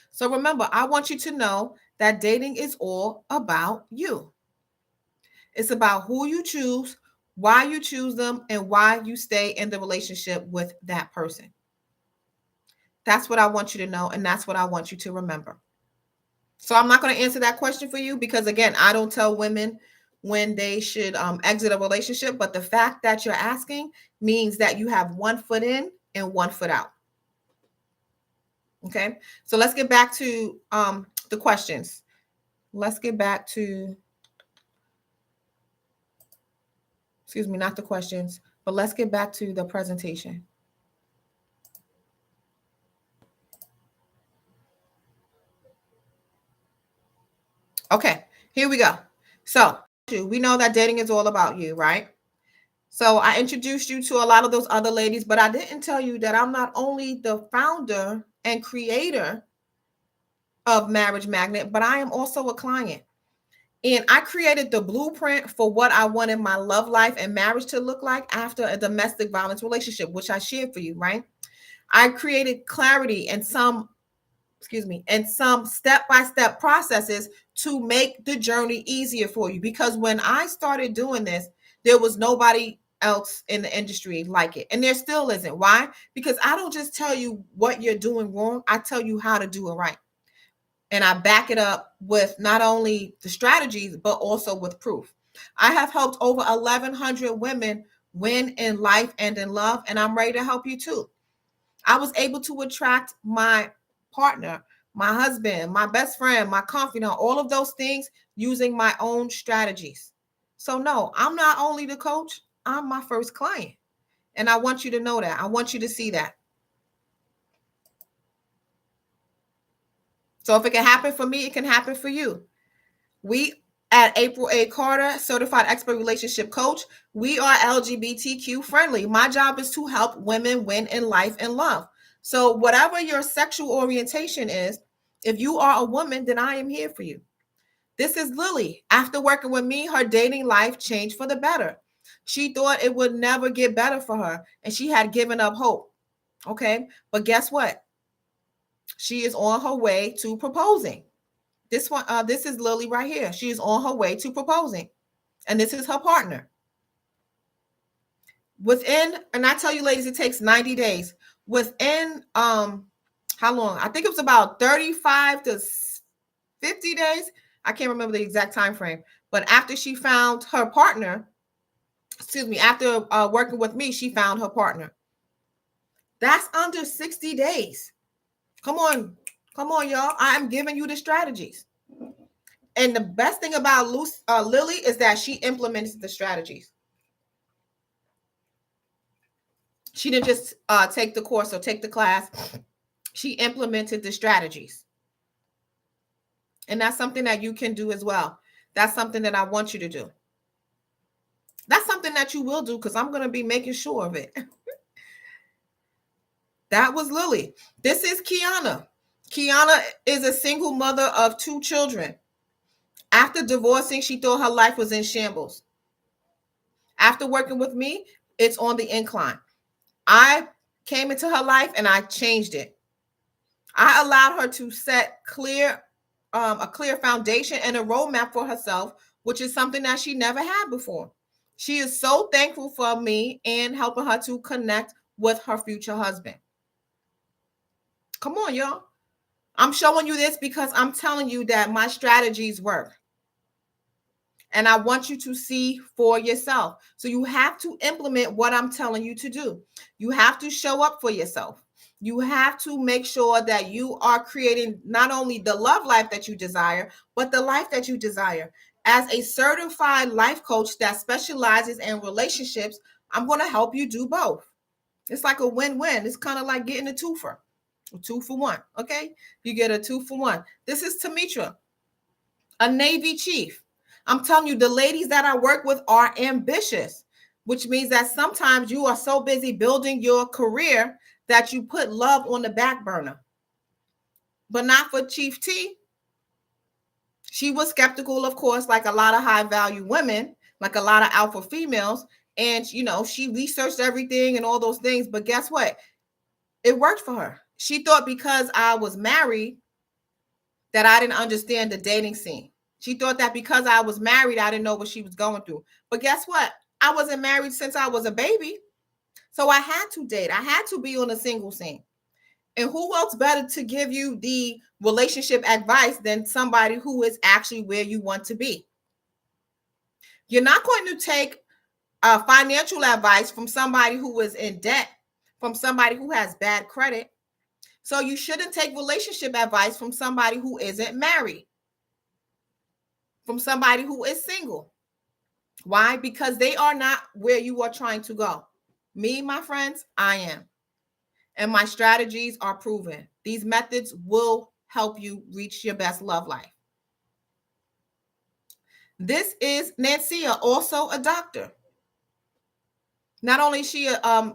So remember, I want you to know that dating is all about you. It's about who you choose, why you choose them, and why you stay in the relationship with that person. That's what I want you to know, and that's what I want you to remember. So I'm not going to answer that question for you because, again, I don't tell women when they should exit a relationship, but the fact that you're asking means that you have one foot in and one foot out. Okay, so let's get back to the questions. Let's get back to Excuse me, not the questions, but let's get back to the presentation. Okay, here we go. So we know that dating is all about you, right? So I introduced you to a lot of those other ladies, but I didn't tell you that I'm not only the founder and creator of Marriage Magnet, but I am also a client. And I created the blueprint for what I wanted my love life and marriage to look like after a domestic violence relationship, which I shared for you, right? I created clarity and some step-by-step processes to make the journey easier for you. Because when I started doing this, there was nobody else in the industry like it. And there still isn't. Why? Because I don't just tell you what you're doing wrong, I tell you how to do it right. And I back it up with not only the strategies, but also with proof. I have helped over 1,100 women win in life and in love, and I'm ready to help you too. I was able to attract my partner, my husband, my best friend, my confidant, all of those things using my own strategies. So, no, I'm not only the coach, I'm my first client. And I want you to know that. I want you to see that. So, if it can happen for me, it can happen for you. We at April A. Carter, Certified Expert Relationship Coach, we are LGBTQ friendly. My job is to help women win in life and love. So, whatever your sexual orientation is, if you are a woman, then I am here for you. This is Lily. After working with me, her dating life changed for the better. She thought it would never get better for her, and she had given up hope. Okay. But guess what? She is on her way to proposing. This is Lily right here. She is on her way to proposing, and this is her partner. And I tell you, ladies, it takes 90 days. Within how long? I think it was about 35 to 50 days. I can't remember the exact time frame. But after she found her partner, after working with me, she found her partner. That's under 60 days. Come on, y'all. I am giving you the strategies. And the best thing about Lily is that she implements the strategies. She didn't just take the course or take the class. She implemented the strategies. And that's something that you can do as well. That's something that I want you to do. That's something that you will do because I'm going to be making sure of it. That was Lily. This is Kiana. Kiana is a single mother of 2 children. After divorcing, she thought her life was in shambles. After working with me, it's on the incline. I came into her life and I changed it. I allowed her to set a clear foundation and a roadmap for herself, which is something that she never had before. She is so thankful for me and helping her to connect with her future husband. Come on, y'all. I'm showing you this because I'm telling you that my strategies work. And I want you to see for yourself. So you have to implement what I'm telling you to do. You have to show up for yourself. You have to make sure that you are creating not only the love life that you desire, but the life that you desire. As a certified life coach that specializes in relationships, I'm going to help you do both. It's like a win-win. It's kind of like getting a twofer, a 2 for 1. Okay. You get a 2 for 1. This is Tamitra, a Navy chief. I'm telling you, the ladies that I work with are ambitious, which means that sometimes you are so busy building your career that you put love on the back burner. But not for Chief T. She was skeptical, of course, like a lot of high value women, like a lot of alpha females. And, she researched everything and all those things. But guess what? It worked for her. She thought because I was married that I didn't understand the dating scene. She thought that because I was married, I didn't know what she was going through. But guess what? I wasn't married since I was a baby. So I had to date. I had to be on a single scene. And who else better to give you the relationship advice than somebody who is actually where you want to be? You're not going to take financial advice from somebody who is in debt, from somebody who has bad credit. So you shouldn't take relationship advice from somebody who isn't married, from somebody who is single. Why? Because they are not where you are trying to go. Me, my friends, I am. And my strategies are proven. These methods will help you reach your best love life. This is Nancia, also a doctor. Not only is she a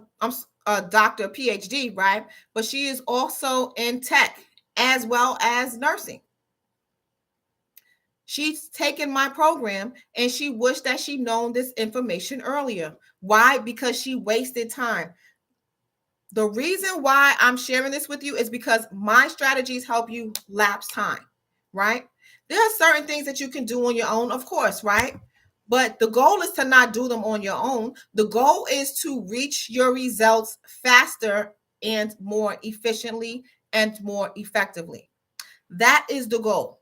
doctor, PhD, right? But she is also in tech as well as nursing. She's taken my program and she wished that she'd known this information earlier. Why? Because she wasted time. The reason why I'm sharing this with you is because my strategies help you lapse time, right? There are certain things that you can do on your own, of course, right? But the goal is to not do them on your own. The goal is to reach your results faster and more efficiently and more effectively. That is the goal.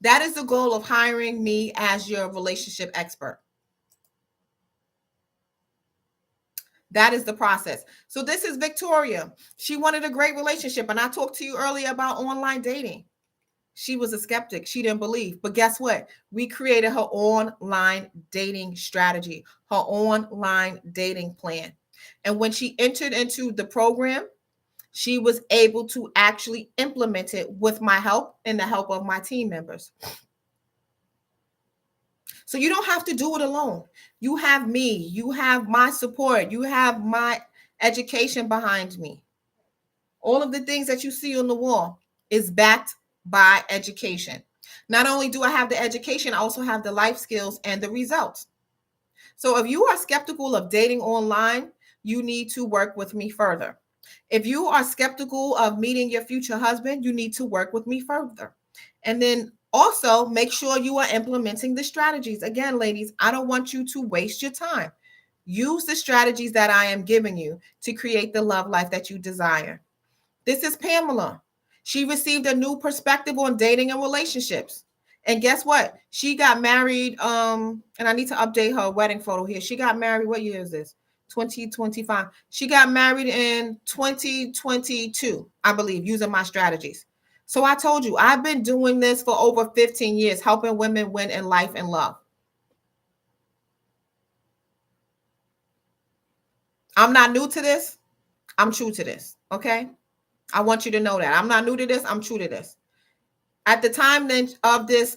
That is the goal of hiring me as your relationship expert. That is the process. So this is Victoria. She wanted a great relationship. And I talked to you earlier about online dating. She was a skeptic. She didn't believe. But guess what? We created her online dating strategy, her online dating plan. And when she entered into the program, she was able to actually implement it with my help and the help of my team members. So you don't have to do it alone. You have me, you have my support, you have my education behind me. All of the things that you see on the wall is backed by education. Not only do I have the education, I also have the life skills and the results. So if you are skeptical of dating online, you need to work with me further. If you are skeptical of meeting your future husband, you need to work with me further. And then also make sure you are implementing the strategies. Again, ladies, I don't want you to waste your time. Use the strategies that I am giving you to create the love life that you desire. This is Pamela. She received a new perspective on dating and relationships. And guess what? She got married. And I need to update her wedding photo here. She got married. What year is this? 2025. She got married in 2022, I believe, using my strategies. So I told you, I've been doing this for over 15 years, helping women win in life and love. I'm not new to this. I'm true to this. Okay. I want you to know that. I'm not new to this. I'm true to this. At the time then of this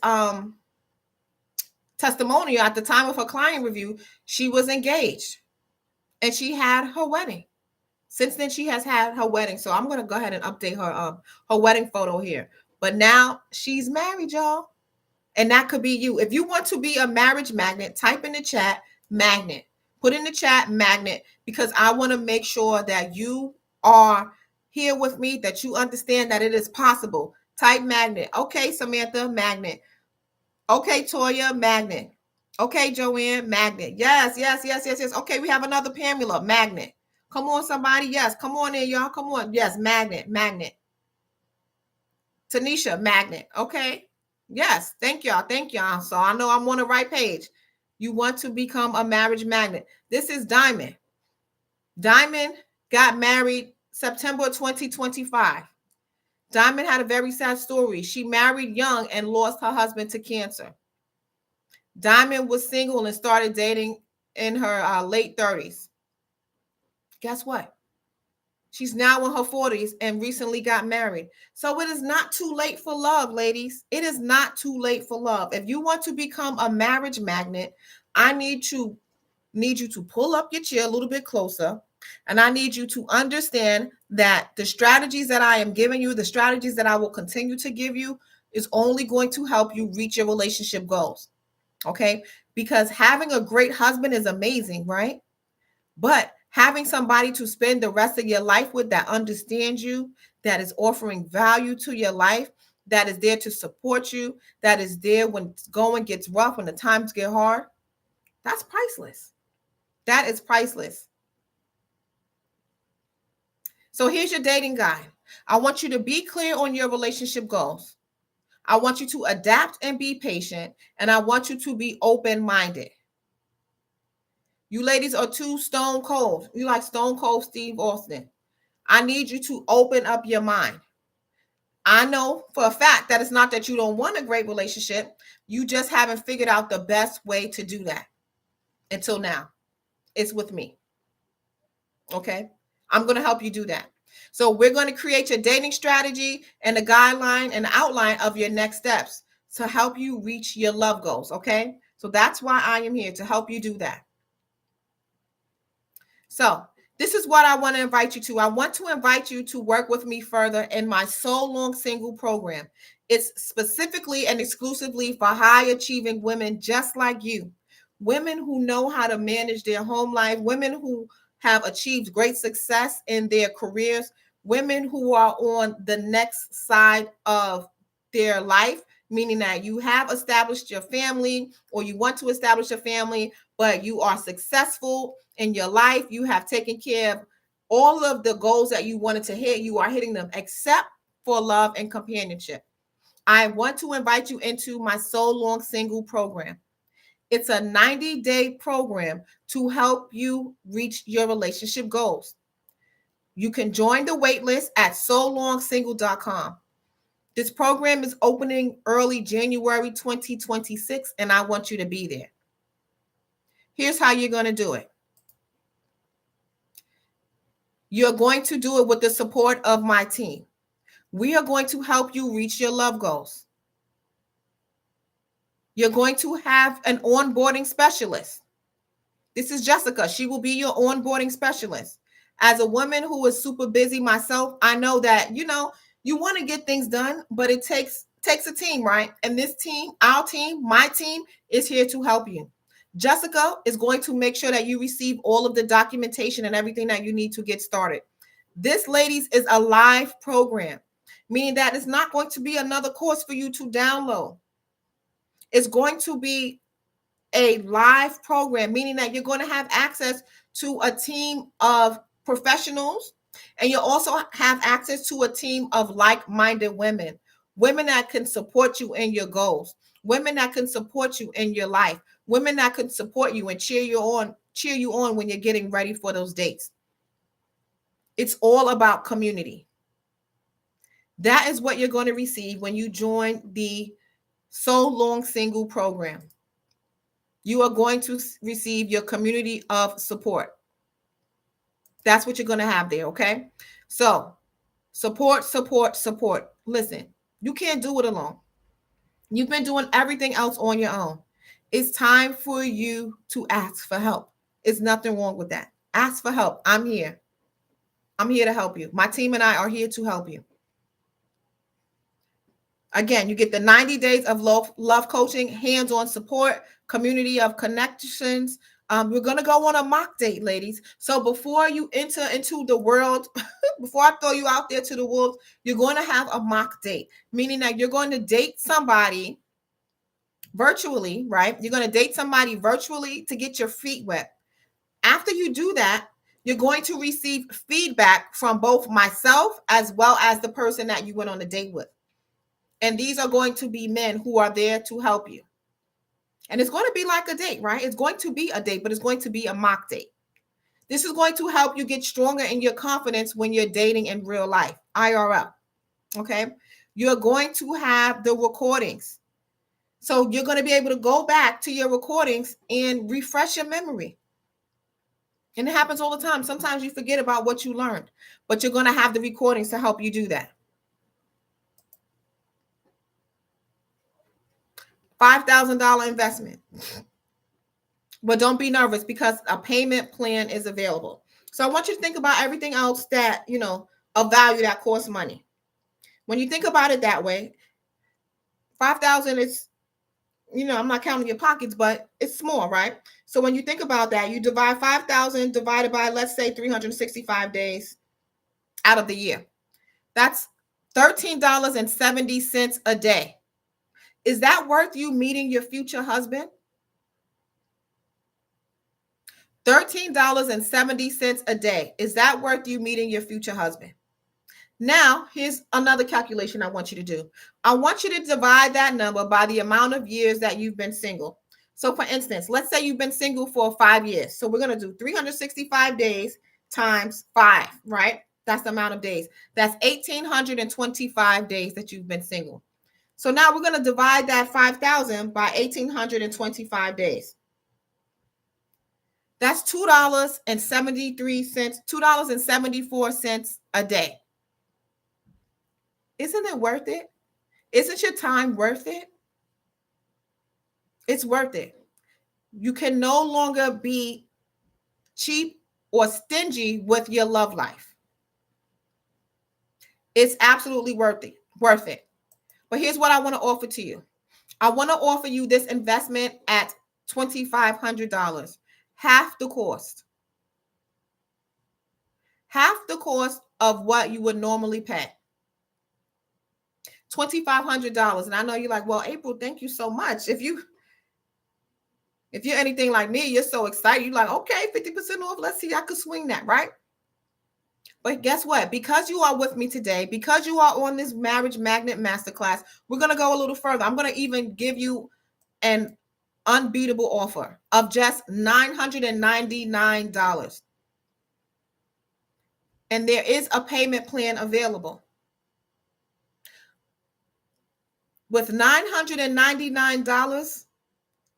testimonial, at the time of her client review, she was engaged and she had her wedding. Since then, she has had her wedding. So I'm going to go ahead and update her wedding photo here. But now she's married, y'all. And that could be you. If you want to be a marriage magnet, type in the chat magnet. Put in the chat magnet, because I want to make sure that you are here with me, that you understand that it is possible. Type magnet. Okay, Samantha, magnet. Okay, Toya, magnet. Okay, Joanne, magnet. Yes, yes, yes, yes, yes. Okay, we have another Pamela, magnet. Come on, somebody. Yes, come on in, y'all. Come on. Yes, magnet, magnet. Tanisha, magnet. Okay. Yes, thank y'all. Thank y'all. So I know I'm on the right page. You want to become a marriage magnet. This is Diamond. Diamond got married September 2025. Diamond had a very sad story. She married young and lost her husband to cancer. Diamond was single and started dating in her late 30s. Guess what? She's now in her 40s and recently got married. So it is not too late for love, ladies. It is not too late for love. If you want to become a marriage magnet, I need you to pull up your chair a little bit closer. And I need you to understand that the strategies that I am giving you, the strategies that I will continue to give you, is only going to help you reach your relationship goals. Okay? Because having a great husband is amazing, right? But having somebody to spend the rest of your life with that understands you, that is offering value to your life, that is there to support you, that is there when going gets rough, when the times get hard, that's priceless. That is priceless. So here's your dating guide. I want you to be clear on your relationship goals. I want you to adapt and be patient, and I want you to be open-minded. You ladies are too stone cold. You like Stone Cold Steve Austin. I need you to open up your mind. I know for a fact that it's not that you don't want a great relationship. You just haven't figured out the best way to do that. until now. It's with me. Okay. I'm going to help you do that. So we're going to create your dating strategy and a guideline and outline of your next steps to help you reach your love goals. Okay. So that's why I am here, to help you do that. So this is what I want to invite you to. I want to invite you to work with me further in my So Long Single program. It's specifically and exclusively for high achieving women just like you, women who know how to manage their home life, women who have achieved great success in their careers, women who are on the next side of their life, meaning that you have established your family or you want to establish a family, but you are successful in your life. You have taken care of all of the goals that you wanted to hit. You are hitting them except for love and companionship. I want to invite you into my So Long Single program. It's a 90-day program to help you reach your relationship goals. You can join the waitlist at solongsingle.com. This program is opening early January 2026, and I want you to be there. Here's how you're going to do it. You're going to do it with the support of my team. We are going to help you reach your love goals. You're going to have an onboarding specialist. This is Jessica. She will be your onboarding specialist. As a woman who is super busy myself, I know that, you want to get things done, but it takes a team, right? And this team, our team, my team is here to help you. Jessica is going to make sure that you receive all of the documentation and everything that you need to get started. This, ladies, is a live program, meaning that it's not going to be another course for you to download. It's going to be a live program, meaning that you're going to have access to a team of professionals, and you also have access to a team of like-minded women that can support you in your goals, women that can support you in your life, women that can support you and cheer you on when you're getting ready for those dates. It's all about community. That is what you're going to receive when you join the So Long Single program. You are going to receive your community of support. That's what you're going to have there, okay? So, support. Listen, you can't do it alone. You've been doing everything else on your own. It's time for you to ask for help. There's nothing wrong with that. Ask for help. I'm here. I'm here to help you. My team and I are here to help you. Again, you get the 90 days of love coaching, hands-on support, community of connections. We're going to go on a mock date, ladies. So before you enter into the world, before I throw you out there to the wolves, you're going to have a mock date, meaning that you're going to date somebody virtually, right? You're going to date somebody virtually to get your feet wet. After you do that, you're going to receive feedback from both myself as well as the person that you went on a date with. And these are going to be men who are there to help you. And it's going to be like a date, right? It's going to be a date, but it's going to be a mock date. This is going to help you get stronger in your confidence when you're dating in real life, IRL. Okay. You're going to have the recordings. So you're going to be able to go back to your recordings and refresh your memory. And it happens all the time. Sometimes you forget about what you learned, but you're going to have the recordings to help you do that. $5,000 investment. But don't be nervous because a payment plan is available. So I want you to think about everything else that, of value that costs money. When you think about it that way, 5,000 is, I'm not counting your pockets, but it's small, right? So when you think about that, you divide 5,000 divided by, let's say, 365 days out of the year. That's $13.70 a day. Is that worth you meeting your future husband? $13.70 a day. Is that worth you meeting your future husband? Now, here's another calculation I want you to do. I want you to divide that number by the amount of years that you've been single. So for instance, let's say you've been single for 5 years. So we're going to do 365 days times 5, right? That's the amount of days. That's 1,825 days that you've been single. So now we're going to divide that 5,000 by 1,825 days. That's $2.73, $2.74 a day. Isn't it worth it? Isn't your time worth it? It's worth it. You can no longer be cheap or stingy with your love life. It's absolutely worth it. Worth it. But here's what I want to offer to you. I want to offer you this investment at $2,500, half the cost. Half the cost of what you would normally pay. $2,500. And I know you're like, well, April, thank you so much. If you're anything like me, you're so excited. You're like, okay, 50% off. Let's see, I could swing that, right? But guess what? Because you are with me today, because you are on this Marriage Magnet Masterclass, we're going to go a little further. I'm going to even give you an unbeatable offer of just $999. And there is a payment plan available. With $999,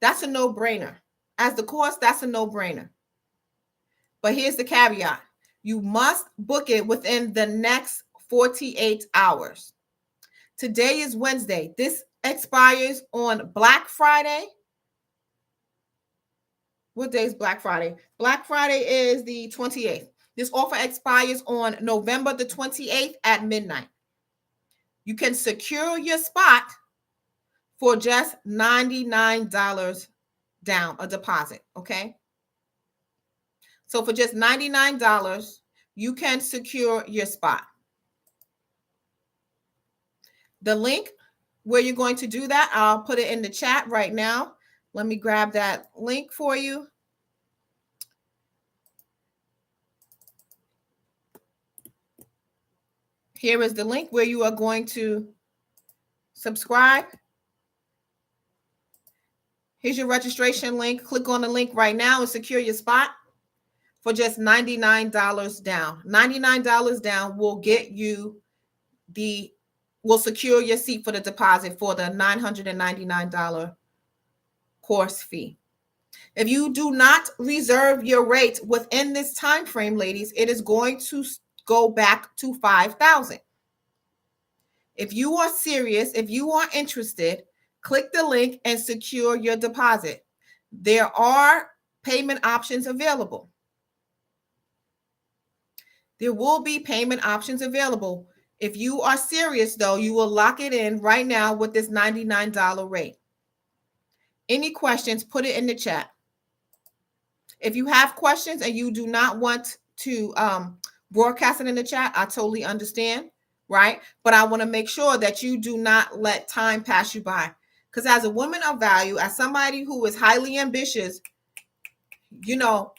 that's a no-brainer. As the cost, that's a no-brainer. But here's the caveat. You must book it within the next 48 hours. Today is Wednesday. This expires on Black Friday. What day is Black Friday? Black Friday is the 28th. This offer expires on November the 28th at midnight. You can secure your spot for just $99 down, a deposit, okay? So for just $99, you can secure your spot. The link where you're going to do that, I'll put it in the chat right now. Let me grab that link for you. Here is the link where you are going to subscribe. Here's your registration link. Click on the link right now and secure your spot for just $99 down. $99 down will get you will secure your seat for the deposit for the $999 course fee. If you do not reserve your rate within this time frame, ladies, it is going to go back to $5,000. If you are serious, if you are interested, click the link and secure your deposit. There are payment options available. There will be payment options available. If you are serious, though, you will lock it in right now with this $99 rate. Any questions, put it in the chat. If you have questions and you do not want to broadcast it in the chat, I totally understand, right? But I want to make sure that you do not let time pass you by. Because as a woman of value, as somebody who is highly ambitious, you know,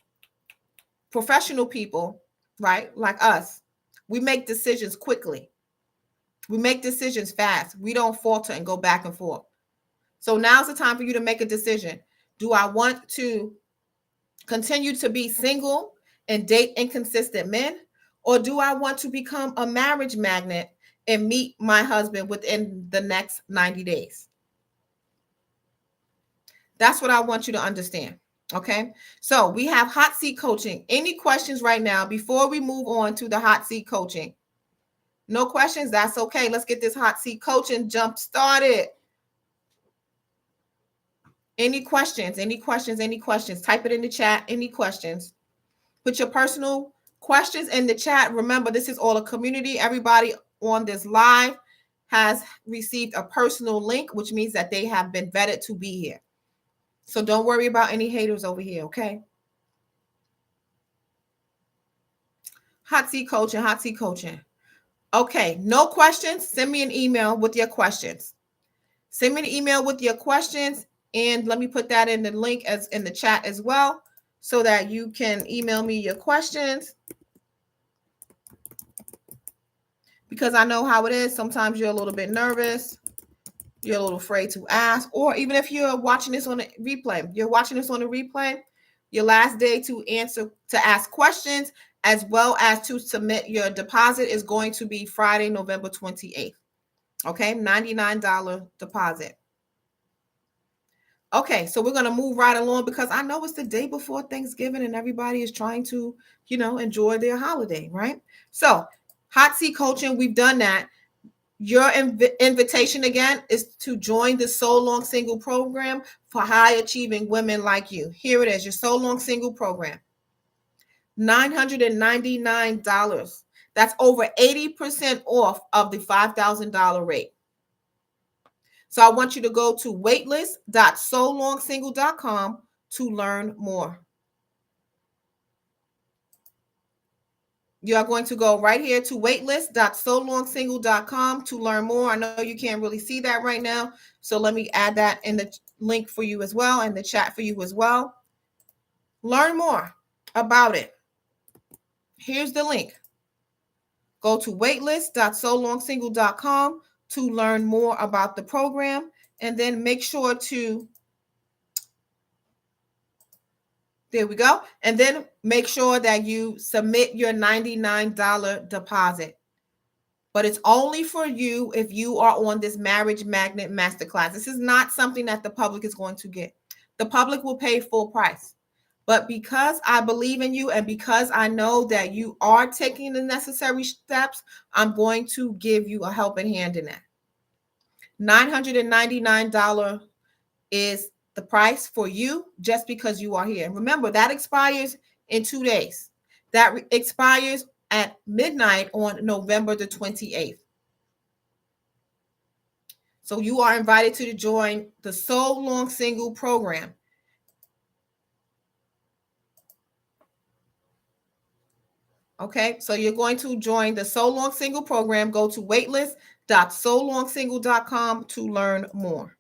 professional people, right, like us, we make decisions quickly. We make decisions fast. We don't falter and go back and forth. So now's the time for you to make a decision. Do I want to continue to be single and date inconsistent men? Or do I want to become a marriage magnet and meet my husband within the next 90 days? That's what I want you to understand. Okay. So we have hot seat coaching. Any questions right now before we move on to the hot seat coaching? No questions? That's okay. Let's get this hot seat coaching jump started. Any questions? Any questions? Any questions? Type it in the chat. Any questions? Put your personal questions in the chat. Remember, this is all a community. Everybody on this live has received a personal link, which means that they have been vetted to be here. So don't worry about any haters over here, okay? Hot seat coaching, hot seat coaching. Okay, no questions? Send me an email with your questions. Send me an email with your questions, and let me put that in the link as in the chat as well, so that you can email me your questions. Because I know how it is. Sometimes you're a little bit nervous. You're a little afraid to ask. Or even if you're watching this on a replay, your last day to ask questions as well as to submit your deposit is going to be Friday, November 28th. Okay, $99 deposit. Okay, so we're going to move right along because I know it's the day before Thanksgiving and everybody is trying to, enjoy their holiday, right? So, hot seat coaching, we've done that. Your invitation again is to join the So Long Single program for high achieving women like you. Here it is, your So Long Single program. $999. That's over 80% off of the $5,000 rate. So I want you to go to waitlist.solongsingle.com to learn more. You are going to go right here to waitlist.solongsingle.com to learn more. I know you can't really see that right now, so let me add that in the link for you as well, and the chat for you as well. Learn more about it. Here's the link. Go to waitlist.solongsingle.com to learn more about the program, and then make sure to, there we go, and then make sure that you submit your $99 deposit. But it's only for you if you are on this Marriage Magnet Masterclass. This is not something that the public is going to get. The public will pay full price. But because I believe in you and because I know that you are taking the necessary steps, I'm going to give you a helping hand in that. $999 is the price for you just because you are here. And remember, that expires in 2 days. That expires at midnight on November the 28th. So you are invited to join the So Long Single program. Okay, so you're going to join the So Long Single program. Go to waitlist.solongsingle.com to learn more.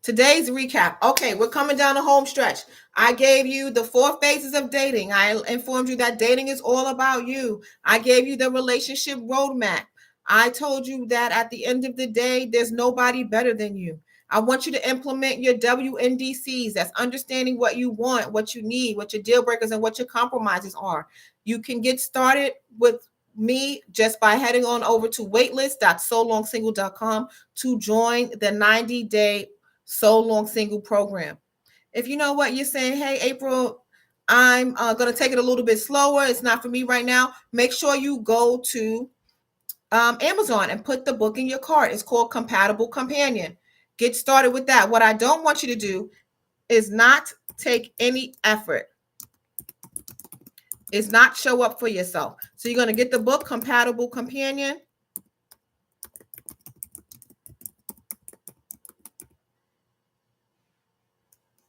Today's recap. Okay, we're coming down the home stretch. I gave you the 4 phases of dating. I informed you that dating is all about you. I gave you the relationship roadmap. I told you that at the end of the day, there's nobody better than you. I want you to implement your WNDCs. That's understanding what you want, what you need, what your deal breakers and what your compromises are. You can get started with me just by heading on over to waitlist.solongsingle.com to join the 90-day So Long Single program. If you know what you're saying, hey, April, I'm going to take it a little bit slower. It's not for me right now. Make sure you go to Amazon and put the book in your cart. It's called Compatible Companion. Get started with that. What I don't want you to do is not take any effort. Is not show up for yourself. So you're going to get the book Compatible Companion.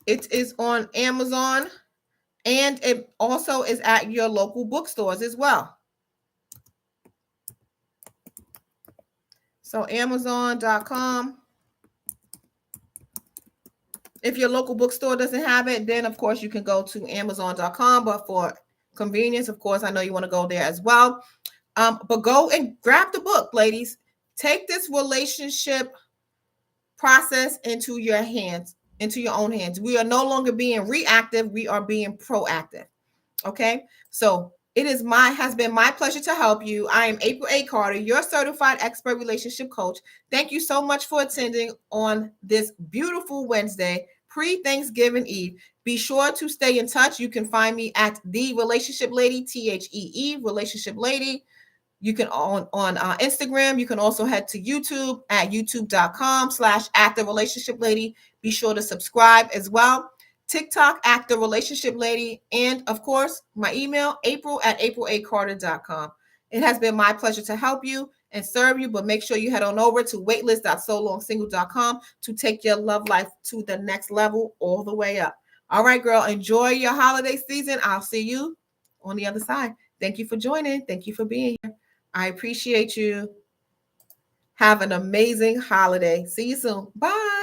It is on Amazon, and it also is at your local bookstores as well. So Amazon.com. If your local bookstore doesn't have it, then of course you can go to Amazon.com. But for convenience, of course, I know you want to go there as well. But go and grab the book, ladies. Take this relationship process into your hands, into your own hands. We are no longer being reactive. We are being proactive. Okay. So it has been my pleasure to help you. I am April A. Carter, your certified expert relationship coach. Thank you so much for attending on this beautiful Wednesday, pre-Thanksgiving Eve. Be sure to stay in touch. You can find me at The Relationship Lady, THEE, Relationship Lady. You can on Instagram. You can also head to YouTube at youtube.com/@the-relationship-lady. Be sure to subscribe as well. TikTok at The Relationship Lady. And of course, my email, april@apralacarter.com. It has been my pleasure to help you and serve you, but make sure you head on over to waitlist.solongsingle.com to take your love life to the next level all the way up. All right, girl, enjoy your holiday season. I'll see you on the other side. Thank you for joining. Thank you for being here. I appreciate you. Have an amazing holiday. See you soon. Bye.